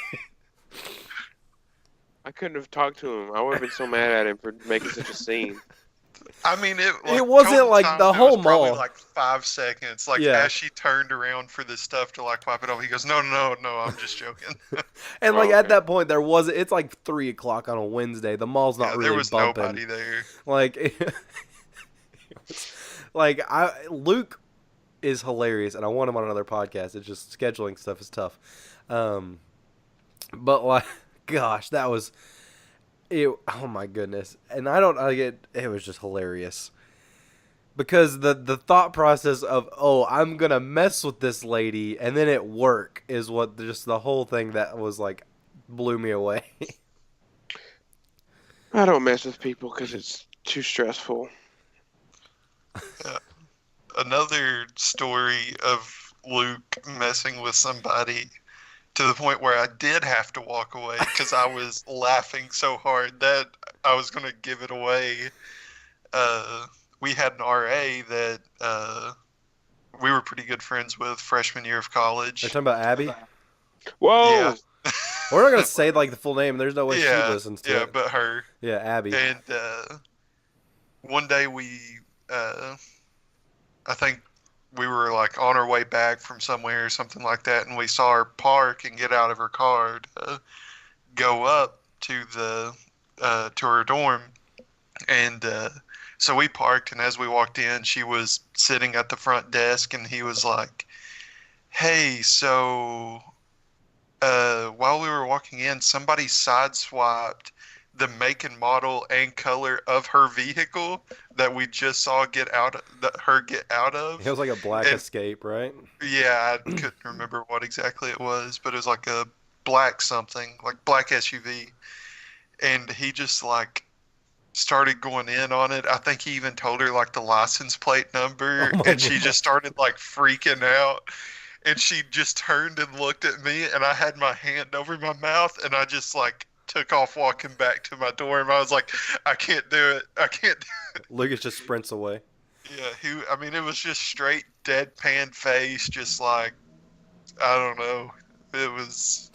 I couldn't have talked to him. I would have been so mad at him for making such a scene. I mean, It wasn't total like time, the it whole was probably mall. like 5 seconds. Like Yeah. as she turned around for this stuff to like wipe it off, he goes, "No, I'm just joking." And like Oh, at okay. that point, there wasn't. It's like 3 o'clock on a Wednesday. The mall's not Yeah, really there was bumping. nobody there. Like, like Luke is hilarious, and I want him on another podcast. It's just scheduling stuff is tough. But like, gosh, that was Oh my goodness. And I don't like it. It was just hilarious. Because the thought process of, oh, I'm gonna mess with this lady and then it work is what just the whole thing that was like blew me away. I don't mess with people because it's too stressful. Another story of Luke messing with somebody to the point where I did have to walk away because I was laughing so hard that I was going to give it away. We had an RA that we were pretty good friends with freshman year of Are you college. talking about Abby? Whoa! Yeah. We're not gonna say like the full name. There's no way she Yeah, listens to yeah, it. but her. Yeah, Abby. And one day I think we were like on our way back from somewhere or something like that, and we saw her park and get out of her car to go up to to her dorm, and so we parked. And as we walked in, she was sitting at the front desk, and he was like, "Hey, so while we were walking in, somebody sideswiped the make and model and color of her vehicle that we just saw get out of." It was like a black And escape, right? yeah, I couldn't remember what exactly it was, but it was like a black something, like black SUV. And he just like started going in on it. I think he even told her like the license plate number, Oh my and she God. just started like freaking out. And she just turned and looked at me, and I had my hand over my mouth, and I just like took off walking back to my dorm. I was like, I can't do it. I can't do Lucas just sprints away. Yeah, I mean, it was just straight deadpan face, just like, I don't know. It was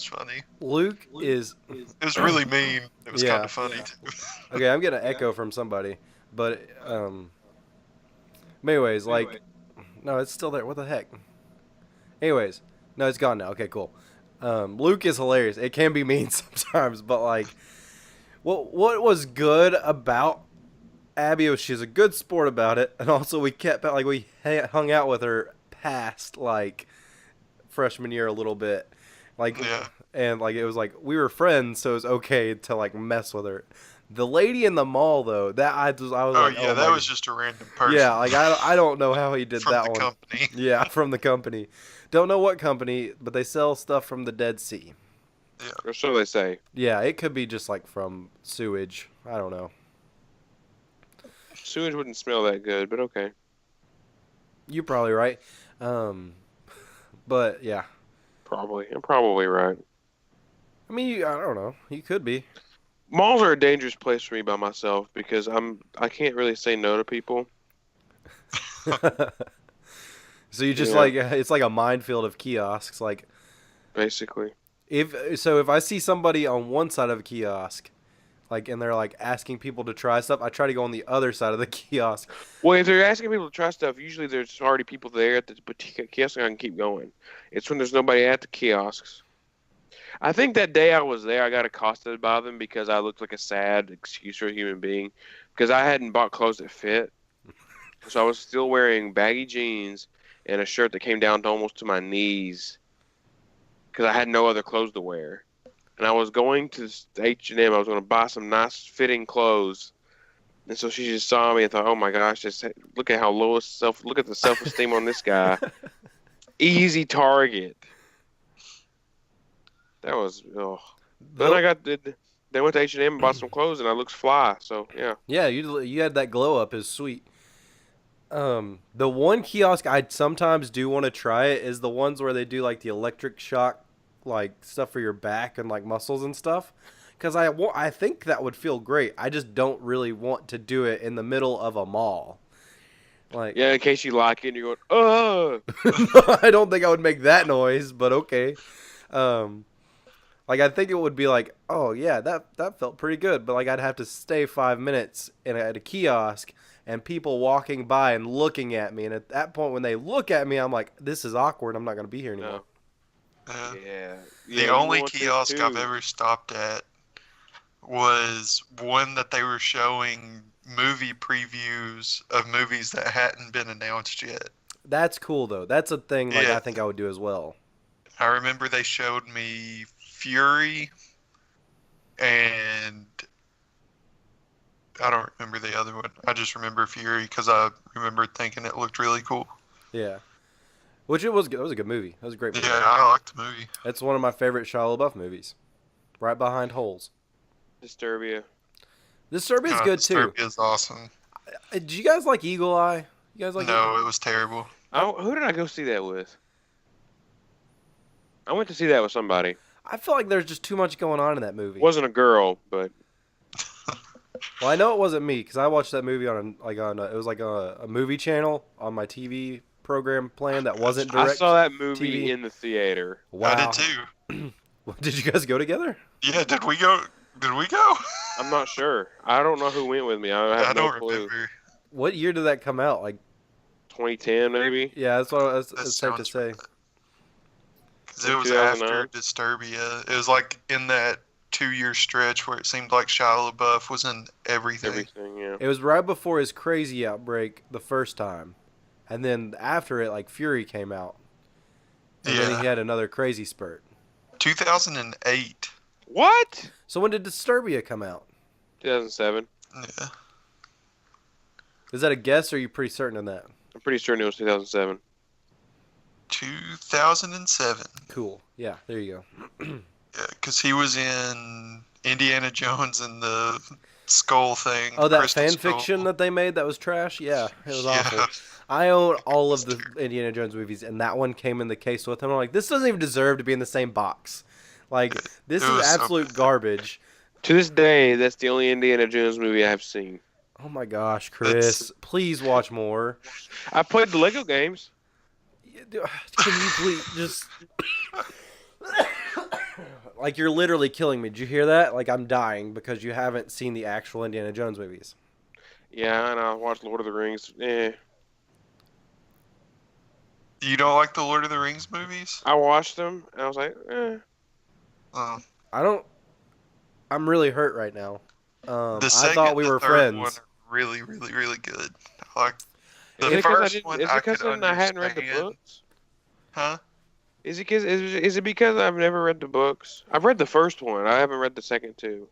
funny. Luke is It was really mean. It was kind Yeah. of funny too. okay. I'm getting an echo from somebody, but anyways, like, no, it's still there. What the heck? Anyways, no, it's gone now. Okay, cool. Luke is hilarious. It can be mean sometimes, but like, what was good about Abby was she's a good sport about it, and also we kept like we hung out with her past like freshman year a little bit, like, Yeah. and like it was like we were friends, so it was okay to like mess with her. The lady in the mall though, that I was Oh like, yeah, oh that my, was just a random person. yeah, like I don't know how he did from that the one. company. Yeah, from the company. Don't know what company, but they sell stuff from the Dead Sea. Or so they say. Yeah, it could be just like from sewage. I don't know. Sewage wouldn't smell that good, but okay. You're probably right. But yeah, Probably. I'm probably right. I mean, I don't know. You could be. Malls are a dangerous place for me by myself because I can't really say no to people. So you just Yeah. like it's like a minefield of kiosks. Like Basically. if I see somebody on one side of a kiosk, like and they're like asking people to try stuff, I try to go on the other side of the kiosk. Well, if they're asking people to try stuff, usually there's already people there at the kiosk and I can keep going. It's when there's nobody at the kiosks. I think that day I was there, I got accosted by them because I looked like a sad excuse for a human being because I hadn't bought clothes that fit. So I was still wearing baggy jeans and a shirt that came down to almost to my knees because I had no other clothes to wear. And I was going to H&M. I was going to buy some nice fitting clothes. And so she just saw me and thought, "Oh my gosh, just look at how look at the self-esteem on this guy. Easy target." That was Then they went to H&M and bought some clothes and I looked fly. So, yeah. Yeah, you had that glow up is sweet. The one kiosk I sometimes do want to try it is the ones where they do like the electric shock, like stuff for your back and like muscles and stuff. Because I think that would feel great. I just don't really want to do it in the middle of a mall. Like, Yeah, in case you like it and you're going, "Oh." I don't think I would make that noise, but okay. Like I think it would be like, oh yeah, that felt pretty good, but like I'd have to stay 5 minutes at a kiosk and people walking by and looking at me, and at that point when they look at me, I'm like, this is awkward. I'm not gonna be here anymore. No. Yeah. The You only want this kiosk I've too. ever stopped at was one that they were showing movie previews of movies that hadn't been announced yet. That's cool though. That's a thing like Yeah. I think I would do as well. I remember they showed me Fury, and I don't remember the other one. I just remember Fury because I remember thinking it looked really cool. Yeah. Which it was good. It was a good movie. It was a great movie. Yeah, I liked the movie. It's one of my favorite Shia LaBeouf movies. Right behind Holes. Disturbia. Disturbia's good too. Disturbia is awesome. Did you guys like Eagle Eye? You guys like No, it was terrible. Who did I go see that with? I went to see that with somebody. I feel like there's just too much going on in that movie. Wasn't a girl, but Well, I know it wasn't me because I watched that movie it was like a movie channel on my TV program plan that wasn't direct. I saw that movie TV. in the theater. Wow. I did too. Did you guys go together? Yeah, did we go? Did we go? I'm not sure. I don't know who went with me. I have I no don't clue. remember. What year did that come out? Like, 2010 maybe. yeah, that's what That it's safe to sounds say. right. Because it was 2009. after Disturbia. It was like in that 2-year stretch where it seemed like Shia LaBeouf was in everything. Everything, yeah. It was right before his crazy outbreak the first time, and then after it, like Fury came out, and then Yeah. he had another crazy spurt. 2008. What? So when did Disturbia come out? 2007. Yeah. Is that a guess, or are you pretty certain on that? I'm pretty certain it was 2007. 2007. Cool. Yeah, there you go. Yeah, because he was in Indiana Jones and the Skull thing. Oh, the that Crystal fan Skull. fiction that they made that was trash? Yeah, it was Yeah. awful. I own all of the Indiana Jones movies, and that one came in the case with him. I'm like, this doesn't even deserve to be in the same box. Like, this It is was so absolute bad. garbage. To this day, that's the only Indiana Jones movie I have seen. Oh my gosh, Chris, please watch more. I played the Lego games. Can you please just... Like, you're literally killing me. Did you hear that? Like, I'm dying because you haven't seen the actual Indiana Jones movies. Yeah, and I watched Lord of the Rings. You don't like the Lord of the Rings movies? I watched them, and I was like, Oh. I'm really hurt right now. The I second thought we and were third friends. one are really, really, really good. I like Is the it 'cause first one. is it I because could I hadn't read the understand. books? Huh? Is it because I've never read the books? I've read the first one. I haven't read the second two.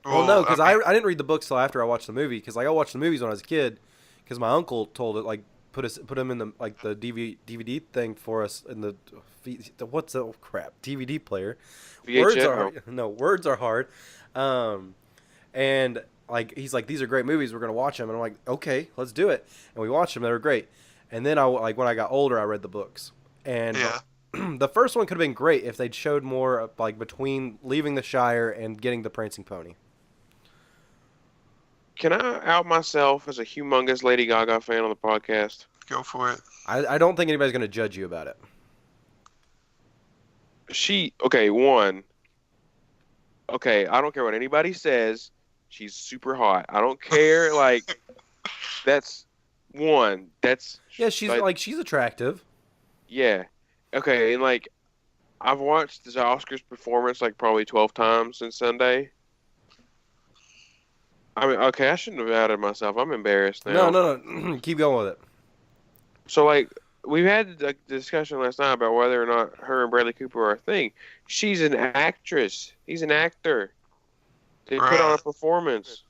Well, no, because I mean, I didn't read the books till after I watched the movie. Because like I watched the movies when I was a kid. Because my uncle told it like put them in the like the DVD thing for us in the what's the crap DVD player. VHS. Words are hard. And like he's like, these are great movies. We're gonna watch them. And I'm like, okay, let's do it. And we watched them. They were great. And then when I got older, I read the books. And yeah. the first one could have been great if they'd showed more like between leaving the Shire and getting the prancing pony. Can I out myself as a humongous Lady Gaga fan on the podcast? Go for it. I don't think anybody's gonna judge you about it. Okay, I don't care what anybody says. She's super hot. I don't care. Like, that's one. That's Yeah, she's attractive. yeah. Okay, and like, I've watched the Oscars performance like probably 12 times since Sunday. I mean, okay, I shouldn't have outed myself. I'm embarrassed now. No. Keep going with it. So like, we had a discussion last night about whether or not her and Bradley Cooper are a thing. She's an actress. He's an actor. They put on a performance.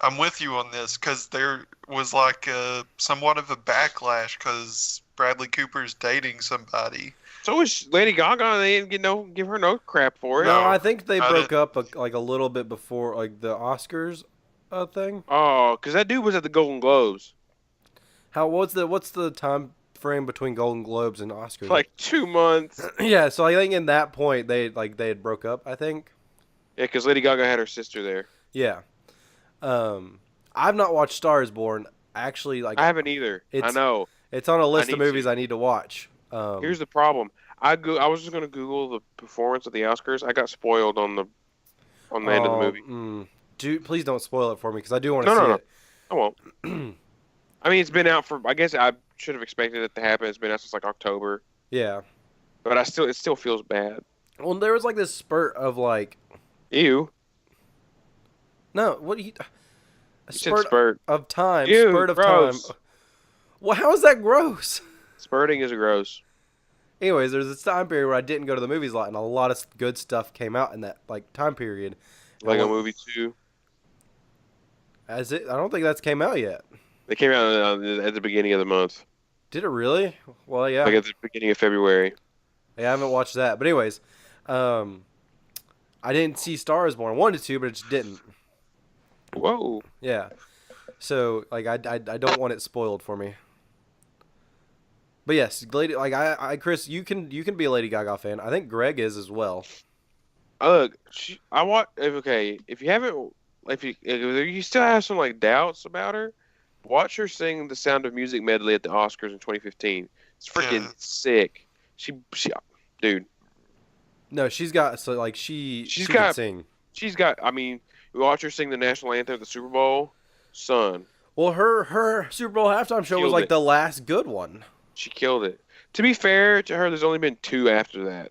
I'm with you on this because there was like somewhat of a backlash because Bradley Cooper's dating somebody. So is Lady Gaga. They didn't give her no crap for it. No, No, I think they I broke up like a little bit before like the Oscars thing. Oh, because that dude was at the Golden Globes. What's the time frame between Golden Globes and Oscars? Like 2 months. Yeah, so I think in that point they had broke up. I think. Yeah, because Lady Gaga had her sister there. Yeah. I've not watched Star is Born. Actually, like I haven't either. I know. it's on a list of need movies to. I need to watch. Here's the problem. I was just gonna Google the performance of the Oscars. I got spoiled on the end of the movie. Dude, please don't spoil it for me because I do want to No, see no. it. I won't. I mean, it's been out for. I guess I should have expected it to happen. It's been out since like October, Yeah. but it still feels bad. Well, there was like this spurt of like Ew. no, what do you? A You said spurt. of time. Ew, Spurt of gross. time. Well, how is that gross? Spurting is gross. Anyways, there's this time period where I didn't go to the movies a lot, and a lot of good stuff came out in that like time period. Lego Movie 2. As it, I don't think that's came out yet. They came out at the beginning of the month, Did it really? Well, like yeah. at the beginning of February. Yeah, I haven't watched that. But anyways, um, I didn't see Star is Born. I wanted to, but it just didn't. Whoa. Yeah. So like I don't want it spoiled for me. But yes, Lady, like Chris, you can be a Lady Gaga fan. I think Greg is as well. Look, I want. Okay, if you haven't, if you still have some like doubts about her, watch her sing the Sound of Music medley at the Oscars in 2015. It's freaking Yeah. sick. Dude, No, she's got so like she she's can got, sing. she's got. I mean, you watch her sing the national anthem at the Super Bowl, son, Well, her Super Bowl halftime show was killed like it. the last good one, She killed it. To be fair to her, there's only been two after that.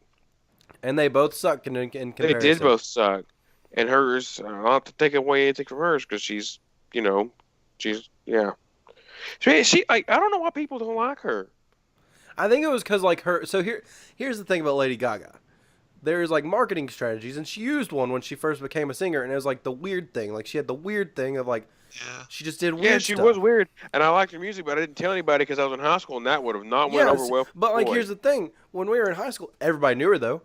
and they both suck in They comparison. did both suck, and hers. Not to take away anything from hers because she's, yeah. She like I don't know why people don't like her. I think it was because like her. So here's the thing about Lady Gaga. There's like marketing strategies, and she used one when she first became a singer, and it was like the weird thing. Like she had the weird thing of like Yeah. she just did weird Yeah, she stuff. was weird, and I liked her music, but I didn't tell anybody because I was in high school, and that would have not went over Yes, well. For but like boy. here's the thing: when we were in high school, everybody knew her though.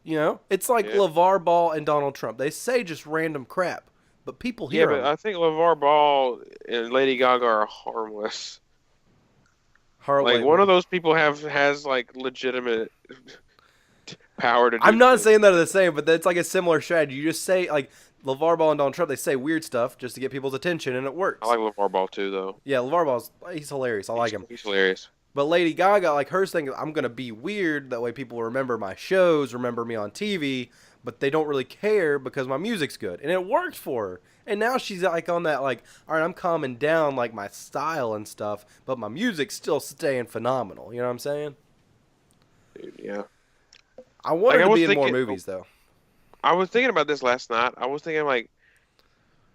You know, it's like Yeah. LeVar Ball and Donald Trump. They say just random crap, but people Yeah, hear but them. I think LeVar Ball and Lady Gaga are harmless. Like one of those people has like legitimate power to do. I'm not things. saying that they're the same, but that's like a similar strategy. You just say like LeVar Ball and Donald Trump. They say weird stuff just to get people's attention, and it works. I like LeVar Ball too, though. Yeah, LeVar Ball's he's hilarious. I like him. He's hilarious. But Lady Gaga, like her thing, I'm gonna be weird. That way, people remember my shows, remember me on TV, but they don't really care because my music's good, and it worked for her. And now she's like on that like, all right, I'm calming down like my style and stuff, but my music's still staying phenomenal. You know what I'm saying? Dude, yeah. I want Like, her I to was be in more thinking- movies though. I was thinking about this last night. I was thinking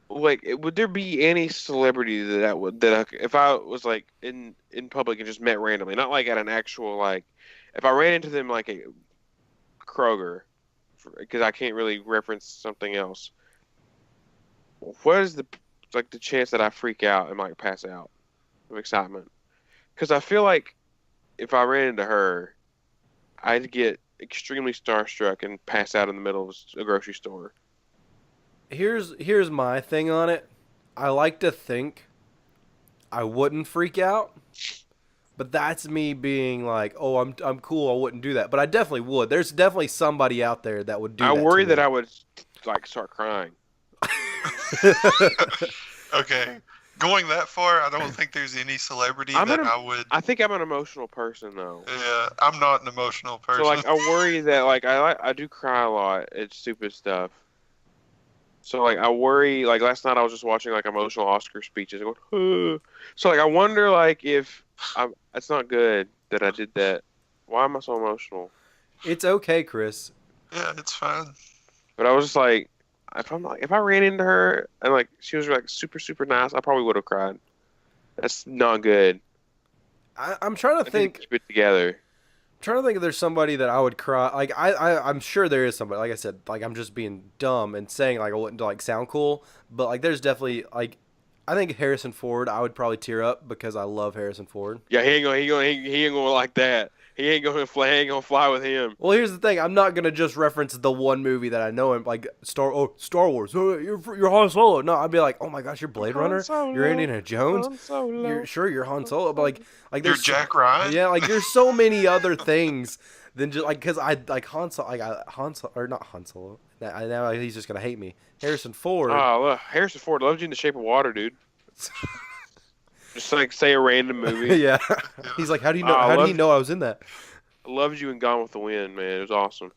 would there be any celebrity if I was like in public and just met randomly, not like at an actual like, if I ran into them like a Kroger, because I can't really reference something else. What is the chance that I freak out and like pass out of excitement? Because I feel like if I ran into her, I'd get extremely starstruck and pass out in the middle of a grocery store. Here's my thing on it. I like to think I wouldn't freak out, but that's me being like, oh, I'm cool. I wouldn't do that, but I definitely would. There's definitely somebody out there that would do. I that worry to me. that I would like start crying. Okay. Going that far, I don't think there's any celebrity I'm that an- I would. I think I'm an emotional person though. Yeah, I'm not an emotional person. So like I worry that like I do cry a lot at stupid stuff. So like I worry like last night I was just watching like emotional Oscar speeches and going, so like I wonder like if it's not good that I did that. Why am I so emotional? It's okay, Chris. Yeah, it's fine. But I was just like, if I ran into her and like she was like super super nice, I probably would have cried. That's not good. I'm trying to I need think. to keep it together. Trying to think if there's somebody that I would cry. Like I'm sure there is somebody. Like I said, like I'm just being dumb and saying like I wouldn't like sound cool, but like there's definitely like I think Harrison Ford. I would probably tear up because I love Harrison Ford. Yeah, he ain't gonna like that. He ain't gonna fly with him. Well, here's the thing. I'm not gonna just reference the one movie that I know him like Star Wars. Oh, you're Han Solo. No, I'd be like, oh my gosh, you're Blade Han Runner. Solo, You're Indiana Jones. Han Solo. You're Han Solo. But like You're there's Jack Ryan? Yeah, like there's so many other things than just like because I like Han Solo. Like Han Solo or not Han Solo. Now he's just gonna hate me. Harrison Ford. Oh, look, Harrison Ford loves you in The Shape of Water, dude. Just like say a random movie. Yeah. He's like, how do you know? I How do love- you know I was in that? Loves you in Gone with the Wind, man. It was awesome.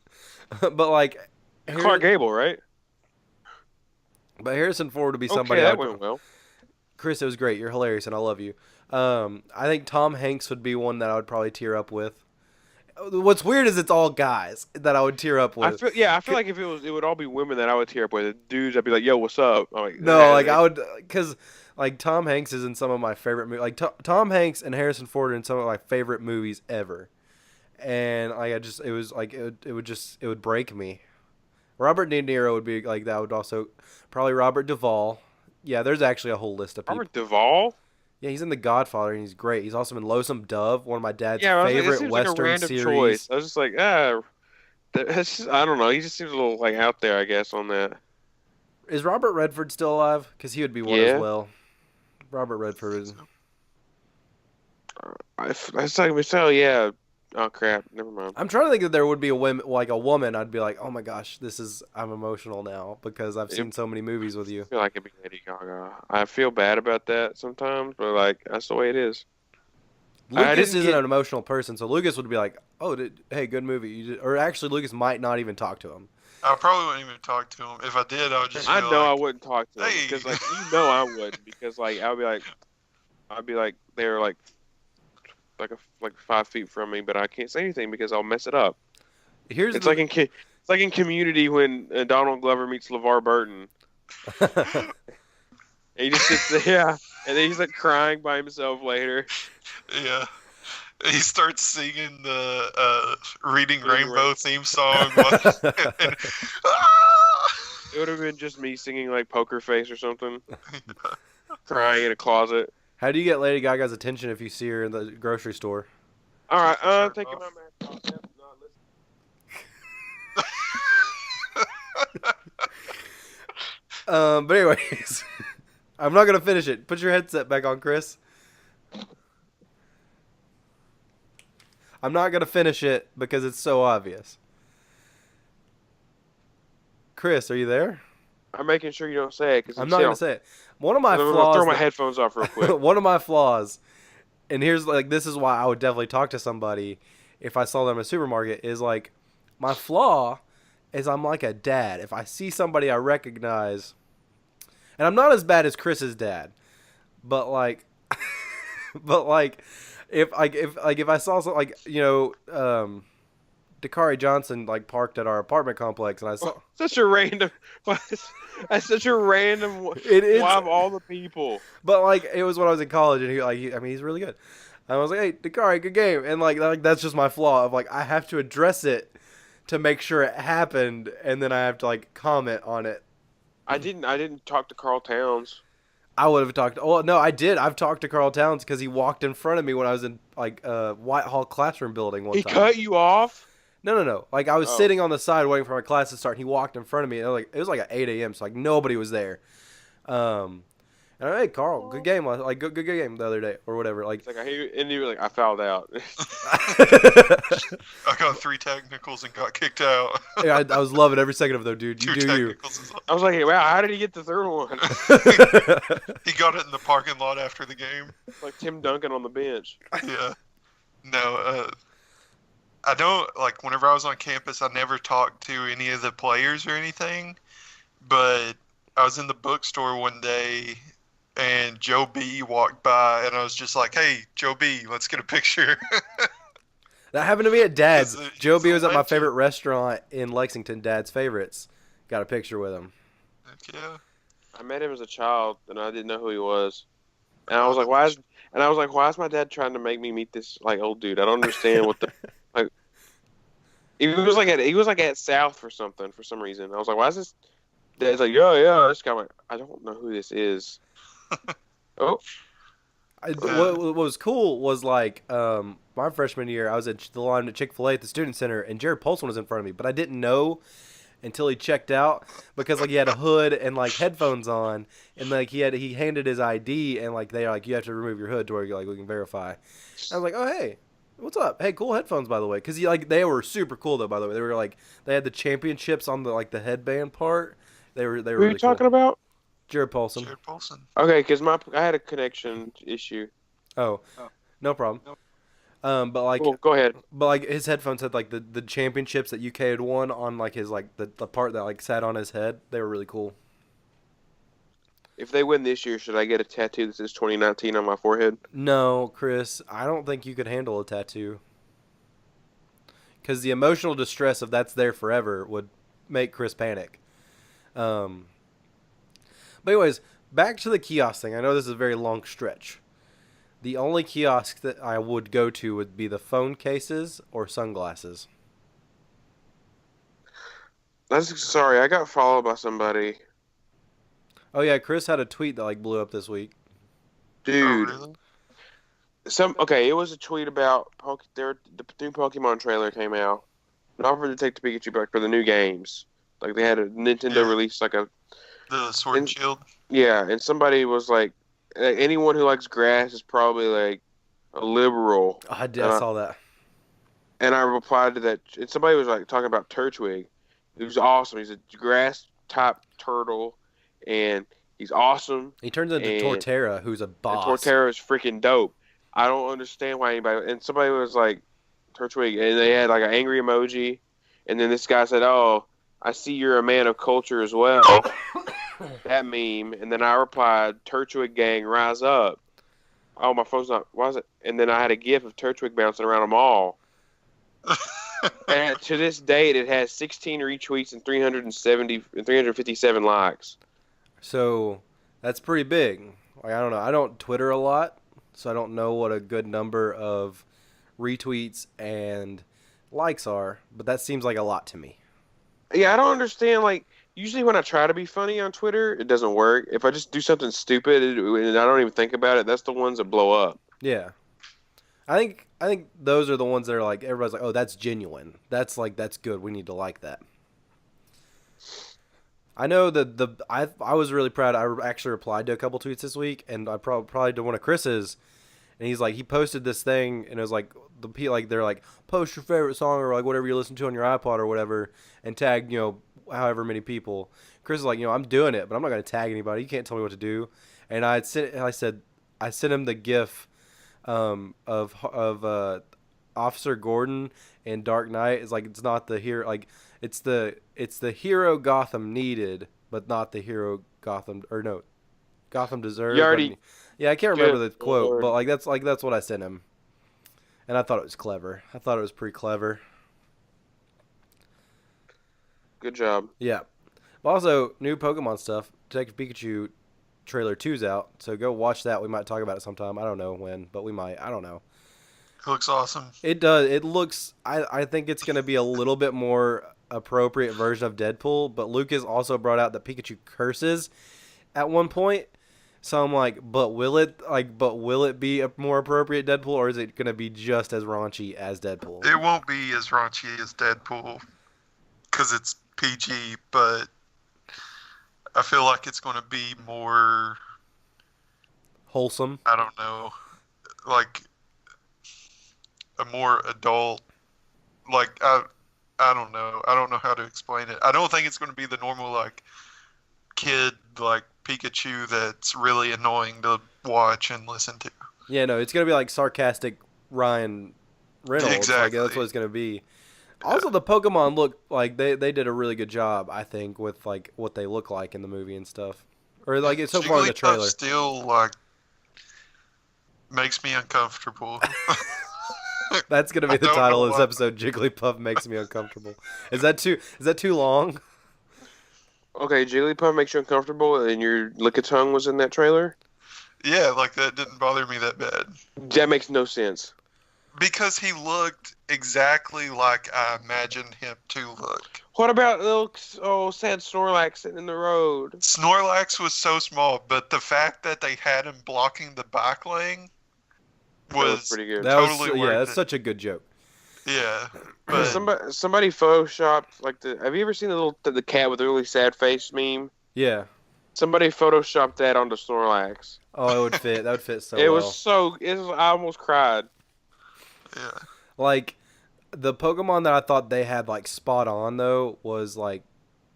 But like, Clark Gable, right? but Harrison Ford would be Okay, somebody. that went well. Chris, it was great. You're hilarious, and I love you. I think Tom Hanks would be one that I would probably tear up with. What's weird is it's all guys that I would tear up with. I feel like if it would all be women that I would tear up with. Dudes, I'd be like, "Yo, what's up?" I'm like, No, like I would, because like Tom Hanks is in some of my favorite movies. Like Tom Hanks and Harrison Ford are in some of my favorite movies ever. And like it would break me. Robert De Niro would be like that. Would also probably Robert Duvall. Yeah, there's actually a whole list of people. Robert Duvall. Yeah, he's in The Godfather and he's great. He's also in Lonesome Dove, one of my dad's Yeah, I was like, this favorite seems like a Western random choice. series. I was just like, that's just, I don't know. He just seems a little like out there, I guess, on that. Is Robert Redford still alive? Because he would be one as Yeah. well. Robert Redford is. I was like, Michelle, yeah. Oh crap, never mind. I'm trying to think if there would be a woman. I'd be like, oh my gosh, I'm emotional now because I've seen so many movies with you. I feel like it'd be Lady Gaga. I feel bad about that sometimes, but like that's the way it is. I Lucas didn't isn't get. an emotional person, so Lucas would be like, oh, hey, good movie. Or actually, Lucas might not even talk to him. I probably wouldn't even talk to him. If I did, I would just. I Be know I like, wouldn't talk to them hey. because like I wouldn't because like I'd be like they're like 5 feet from me, but I can't say anything because I'll mess it up. Here's It's like in Community when Donald Glover meets LeVar Burton. And he just sits there, yeah, and then he's like crying by himself later. Yeah. He starts singing the Reading Reading Rainbow theme song. And, It would have been just me singing like Poker Face or something, crying in a closet. How do you get Lady Gaga's attention if you see her in the grocery store? All right, Shirt taking off. my mask off. Yep, not listening. But anyways, I'm not gonna finish it. Put your headset back on, Chris. I'm not gonna finish it because it's so obvious. Chris, are you there? I'm making sure you don't say it because I'm not gonna say it. One of my I'm gonna flaws. throw my headphones off real quick. One of my flaws, and this is why I would definitely talk to somebody if I saw them in a supermarket. Is like my flaw is I'm like a dad. If I see somebody I recognize, and I'm not as bad as Chris's dad, but like, but like, if I saw something Dakari Johnson like parked at our apartment complex, and I saw Such a random. That's such a random. it's Why of all the people? but like it was when I was in college, and he's really good. And I was like, hey, Dakari, good game, and like that's just my flaw of like I have to address it to make sure it happened, and then I have to like comment on it. I didn't talk to Carl Towns. I would have talked. Oh no, I did. I've talked to Carl Towns because he walked in front of me when I was in like Whitehall classroom building one He time. cut you off. No. Like I was Oh. sitting on the side waiting for my class to start, and he walked in front of me. And it was like at 8 a.m. So like nobody was there. And hey Carl, good game. Like good game the other day or whatever. Like It's like and you were like, I fouled out. I got 3 technicals and got kicked out. yeah, I was loving every second of it though, dude. You 2 do you. technicals. Is I was like, wow, how did he get the third one? He got it in the parking lot after the game. Like Tim Duncan on the bench. Yeah. No, I don't, like, whenever I was on campus, I never talked to any of the players or anything, but I was in the bookstore one day, and Joe B walked by, and I was just like, hey, Joe B, let's get a picture. That happened to me at Dad's. He's Joe B a was at my legend. favorite restaurant in Lexington, Dad's Favorites. Got a picture with him. Heck yeah. I met him as a child, and I didn't know who he was. And I was like, why is my dad trying to make me meet this like old dude? I don't understand what the like. He was like at South or something for some reason. I was like, why is this? Dad's like, yeah. This guy. I'm like, I don't know who this is. Oh, What was cool was like my freshman year, I was at the line at Chick-fil-A at the Student Center, and Jared Polson was in front of me, but I didn't know until he checked out because like he had a hood and like headphones on, and like he handed his ID, and like they're like, you have to remove your hood to where you like we can verify. And I was like, oh hey, what's up? Hey, cool headphones by the way, because they were super cool though, by the way. They were like they had the championships on the headband part. They were who are really you talking cool. about? Jared Polson. Jared Polson. Okay, because I had a connection issue. Oh, no problem. But like, Cool, go ahead. but like his headphones had like the championships that UK had won on like his like the part that like sat on his head. They were really cool. If they win this year, should I get a tattoo that says 2019 on my forehead? No, Chris, I don't think you could handle a tattoo. Because the emotional distress of that's there forever would make Chris panic. But anyways, back to the kiosk thing. I know this is a very long stretch. The only kiosk that I would go to would be the phone cases or sunglasses. Sorry, I got followed by somebody. Oh yeah, Chris had a tweet that like blew up this week. Oh, Dude, really? okay, it was a tweet about the new Pokemon trailer came out. An offer to take the Pikachu back for the new games. Like they had a Nintendo Yeah, release the Sword and and Shield. yeah, and somebody was like, anyone who likes grass is probably like a liberal. Oh, I And I saw that. and I replied to that, and somebody was like talking about Turtwig. He was awesome. He's a grass type turtle, and he's awesome. He turns into And Torterra, who's a and boss. Torterra is freaking dope. I don't understand why anybody. And somebody was like Turtwig, and they had like an angry emoji, and then this guy said, "Oh, I see you're a man of culture as well." That meme, and then I replied, "Turtwig gang, rise up." Oh, my phone's not. Why is it? And then I had a gif of Turtwig bouncing around a mall. And to this date, it has 16 retweets and 357 likes. So that's pretty big. Like I don't know. I don't Twitter a lot, so I don't know what a good number of retweets and likes are, but that seems like a lot to me. Yeah, I don't understand. Like, usually when I try to be funny on Twitter, it doesn't work. If I just do something stupid and I don't even think about it, that's the ones that blow up. Yeah. I think those are the ones that are like everybody's like, "Oh, that's genuine. That's good. We need to like that." I know that I was really proud. I actually replied to a couple tweets this week, and I probably to one of Chris's, and he's like he posted this thing, and it was like they're like post your favorite song or like whatever you listen to on your iPod or whatever, and tag however many people. Chris is like I'm doing it, but I'm not gonna tag anybody. You can't tell me what to do. And I sent him the GIF of Officer Gordon in Dark Knight. Is like it's not the hero like it's the hero Gotham needed, but not the hero Gotham or no Gotham You deserved. already Yeah, I can't remember good the quote, but Lord. like that's what I sent him, and I thought it was clever. I thought it was pretty clever. Good job. Yeah, but also new Pokemon stuff. Detective Pikachu trailer two's out, so go watch that. We might talk about it sometime. I don't know when, but we might. I don't know. It looks awesome. It does. It looks. I think it's gonna be a little bit more appropriate version of Deadpool. But Lucas also brought out that Pikachu curses at one point. So I'm like, but will it be a more appropriate Deadpool, or is it gonna be just as raunchy as Deadpool? It won't be as raunchy as Deadpool because it's PG, but I feel like it's going to be more, Wholesome. I don't know, like a more adult, like I don't know. I don't know how to explain it. I don't think it's going to be the normal like kid like Pikachu that's really annoying to watch and listen to. Yeah, no, it's gonna be like sarcastic Ryan Reynolds. Like Exactly. that's what it's gonna be. Also, the Pokemon look like they did a really good job, I think, with like what they look like in the movie and stuff, or like it's so far in the Jigglypuff trailer. still like makes me uncomfortable. That's gonna be I the don't title know of this why. episode. Jigglypuff makes me uncomfortable. Is that too long? Okay, Jigglypuff makes you uncomfortable, and your Lickitung was in that trailer? Yeah, like that didn't bother me that bad. That makes no sense. Because he looked exactly like I imagined him to look. What about little sad Snorlax sitting in the road? Snorlax was so small, but the fact that they had him blocking the bike lane That was was pretty good. That was totally yeah. worth That's it. such a good joke. Yeah, but Somebody photoshopped like the. Have you ever seen the cat with a really sad face meme? Yeah. Somebody photoshopped that onto Snorlax. Oh, it would fit. That would fit so It well. was so. I almost cried. yeah, Like the Pokemon that I thought they had like spot on though was like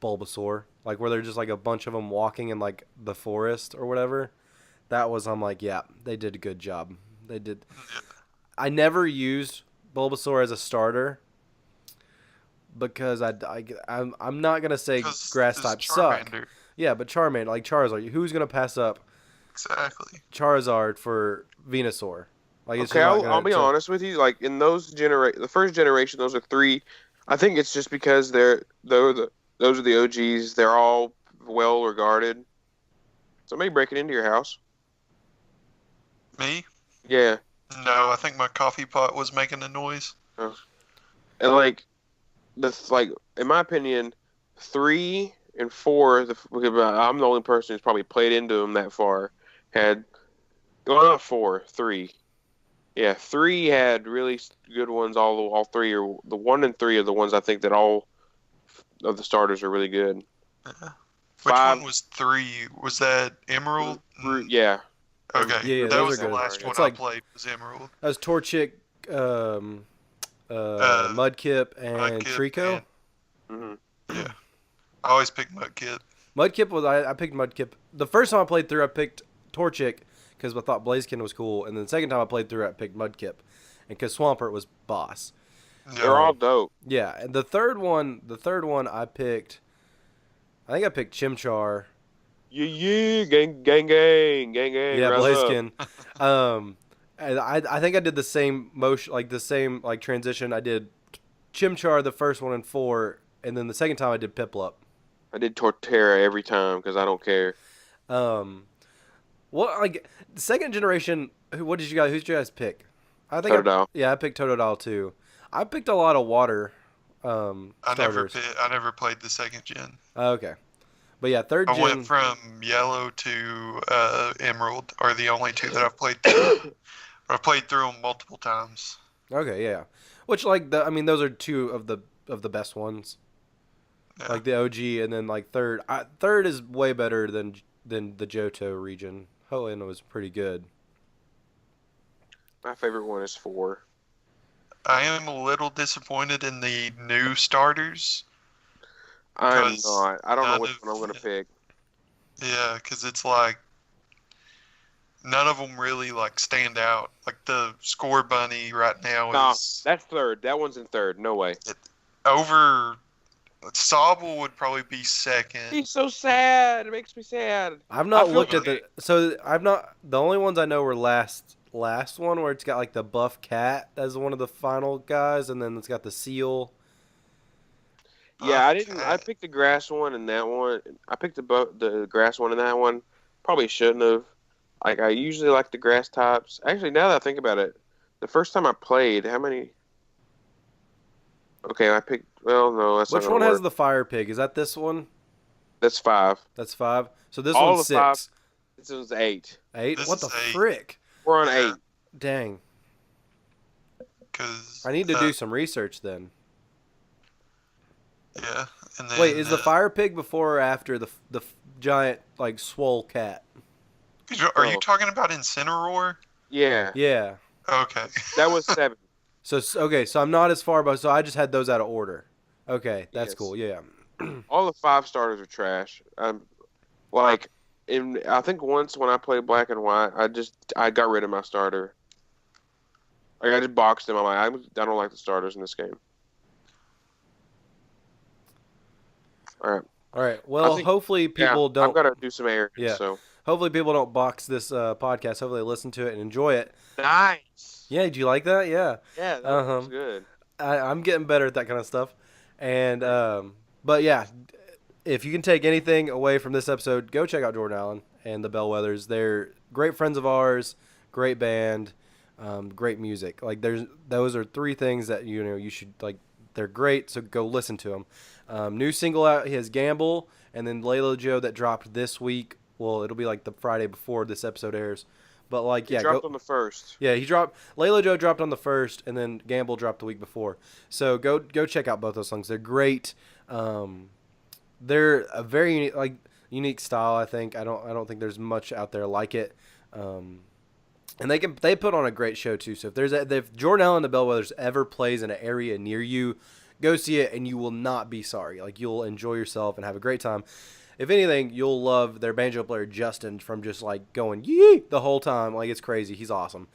Bulbasaur, like where they're just like a bunch of them walking in like the forest or whatever. That was I'm like, yeah, they did a good job. They did. I never used Bulbasaur as a starter because I'm not gonna say because grass it's types suck. Charmander. Yeah, but Charmander, like Charizard, who's gonna pass up Exactly. Charizard for Venusaur? Like it's Okay, just not I'll gonna. be honest with you. Like in the first generation, those are three. I think it's just because those are the OGs. They're all well regarded. Somebody breaking into your house? Me? Yeah. No, I think my coffee pot was making a noise. Oh. And like in my opinion, 3 and 4. I'm the only person who's probably played into them that far. Had well, not 4, 3. Yeah, 3 had really good ones. All 3 are the 1 and 3 are the ones I think that all of the starters are really good. Yeah. Which 5, one was 3? Was that Emerald? yeah. Okay, Yeah, that those was are the good. last one It's I like- played was Emerald. That was Torchic, Mudkip, and Mudkip Trico. Mhm. Yeah, I always pick Mudkip. Mudkip was I picked Mudkip. The first time I played through, I picked Torchic because I thought Blaziken was cool, and then the second time I played through, I picked Mudkip, and because Swampert was boss. They're all dope. Yeah, and the third one I picked. I think I picked Chimchar. Yeah, gang. Yeah, rise up. Blaziken. And I think I did the same motion, like the same like transition. I did Chimchar the first one in 4, and then the second time I did Piplup. I did Torterra every time because I don't care. What like the second generation? What did you guys? Who'd you guys pick? I think Totodile. I picked Totodile too. I picked a lot of water. I Starters. never played the second gen. Okay, but yeah, third I gen. went from Yellow to Emerald, are the only 2 that I've played through. I've played through them multiple times. Okay, yeah. Which those are 2 of the best ones. Yeah. Like the OG, and then like third. Third is way better than the Johto region. Hoenn was pretty good. My favorite one is 4. I am a little disappointed in the new starters. I'm 'Cause not. I don't know none which of- one I'm going to pick. Yeah, because it's like none of them really like stand out. Like the Score Bunny right now No, is that's 3rd. That one's in 3rd. No way. over. Sobble would probably be second. He's so sad. It makes me sad. I've not I feel looked at the only ones I know were last one where it's got like the buff cat as one of the final guys, and then it's got the seal. Yeah, I Okay. didn't. I picked the grass one and that one. I picked the grass one and that one. Probably shouldn't have. Like I usually like the grass types. Actually, now that I think about it, the first time I played, how many? Okay, I picked. Well, no, that's Which not one gonna has work. the fire pig? Is that this one? That's 5. That's 5. So this All one's the 5. 6. This is 8. 8. This What the is 8. frick? We're on Yeah. 8. Dang. Because I need to do some research then. Yeah, and then Wait, is the fire pig before or after the giant like swole cat? Are you Oh. talking about Incineroar? Yeah, Yeah. Okay. that was 7. So so I'm not as far, but so I just had those out of order. Okay, that's Yes. cool. Yeah. All the 5 starters are trash. Like I think once when I played Black and White, I got rid of my starter. Like I just boxed him. I'm like I don't like the starters in this game. All right. All right. Well, think- hopefully people I've don't. got to do some errands. Yeah. So Hopefully people don't box this podcast. Hopefully they listen to it and enjoy it. nice. Yeah. Did you like that? Yeah. Yeah, that Uh-huh. was good. I'm getting better at that kind of stuff. And but yeah, if you can take anything away from this episode, go check out Jordan Allen and the Bellwethers. They're great friends of ours, great band, great music. Like those are 3 things that you should like. They're great, so go listen to them. New single out, his Gamble, and then Layla Joe that dropped this week. Well, it'll be like the Friday before this episode airs. But like, He yeah, dropped go, on the 1st. yeah, he dropped. Layla Joe dropped on the 1st, and then Gamble dropped the week before. So go check out both those songs. They're great. They're a very unique style. I think I don't think there's much out there like it. And they put on a great show too. So if Jordan Allen and the Bellwethers ever plays in an area near you, go see it, and you will not be sorry. Like you'll enjoy yourself and have a great time. If anything, you'll love their banjo player Justin from just like going yee the whole time. Like it's crazy. He's awesome.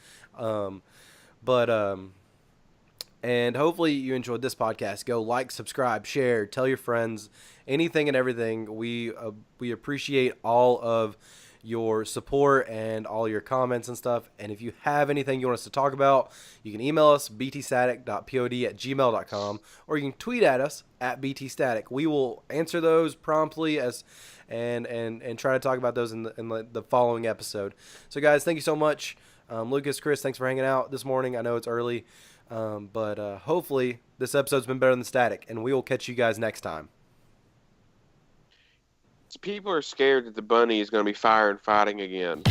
And hopefully you enjoyed this podcast. Go like, subscribe, share, tell your friends, anything and everything. We appreciate all of your support and all your comments and stuff. And if you have anything you want us to talk about, you can email us btstatic.pod@gmail.com, or you can tweet at us at btstatic. We will answer those promptly and try to talk about those in the following episode. So guys, thank you so much. Lucas, Chris, thanks for hanging out this morning. I know it's early, but hopefully this episode's been better than Static, and we will catch you guys next time. people are scared that the bunny is going to be fire and fighting again.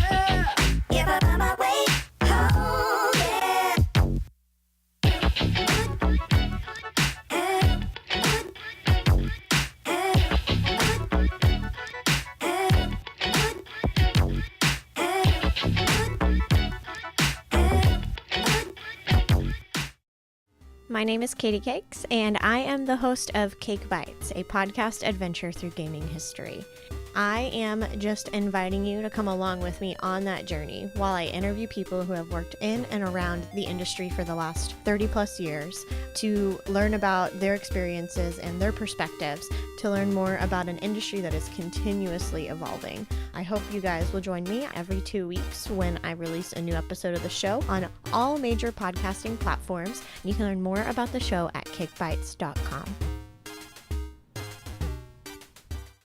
My name is Katie Cakes, and I am the host of Cake Bites, a podcast adventure through gaming history. I am just inviting you to come along with me on that journey while I interview people who have worked in and around the industry for the last 30 plus years to learn about their experiences and their perspectives, to learn more about an industry that is continuously evolving. I hope you guys will join me every 2 weeks when I release a new episode of the show on all major podcasting platforms. You can learn more about the show at cakebites.com.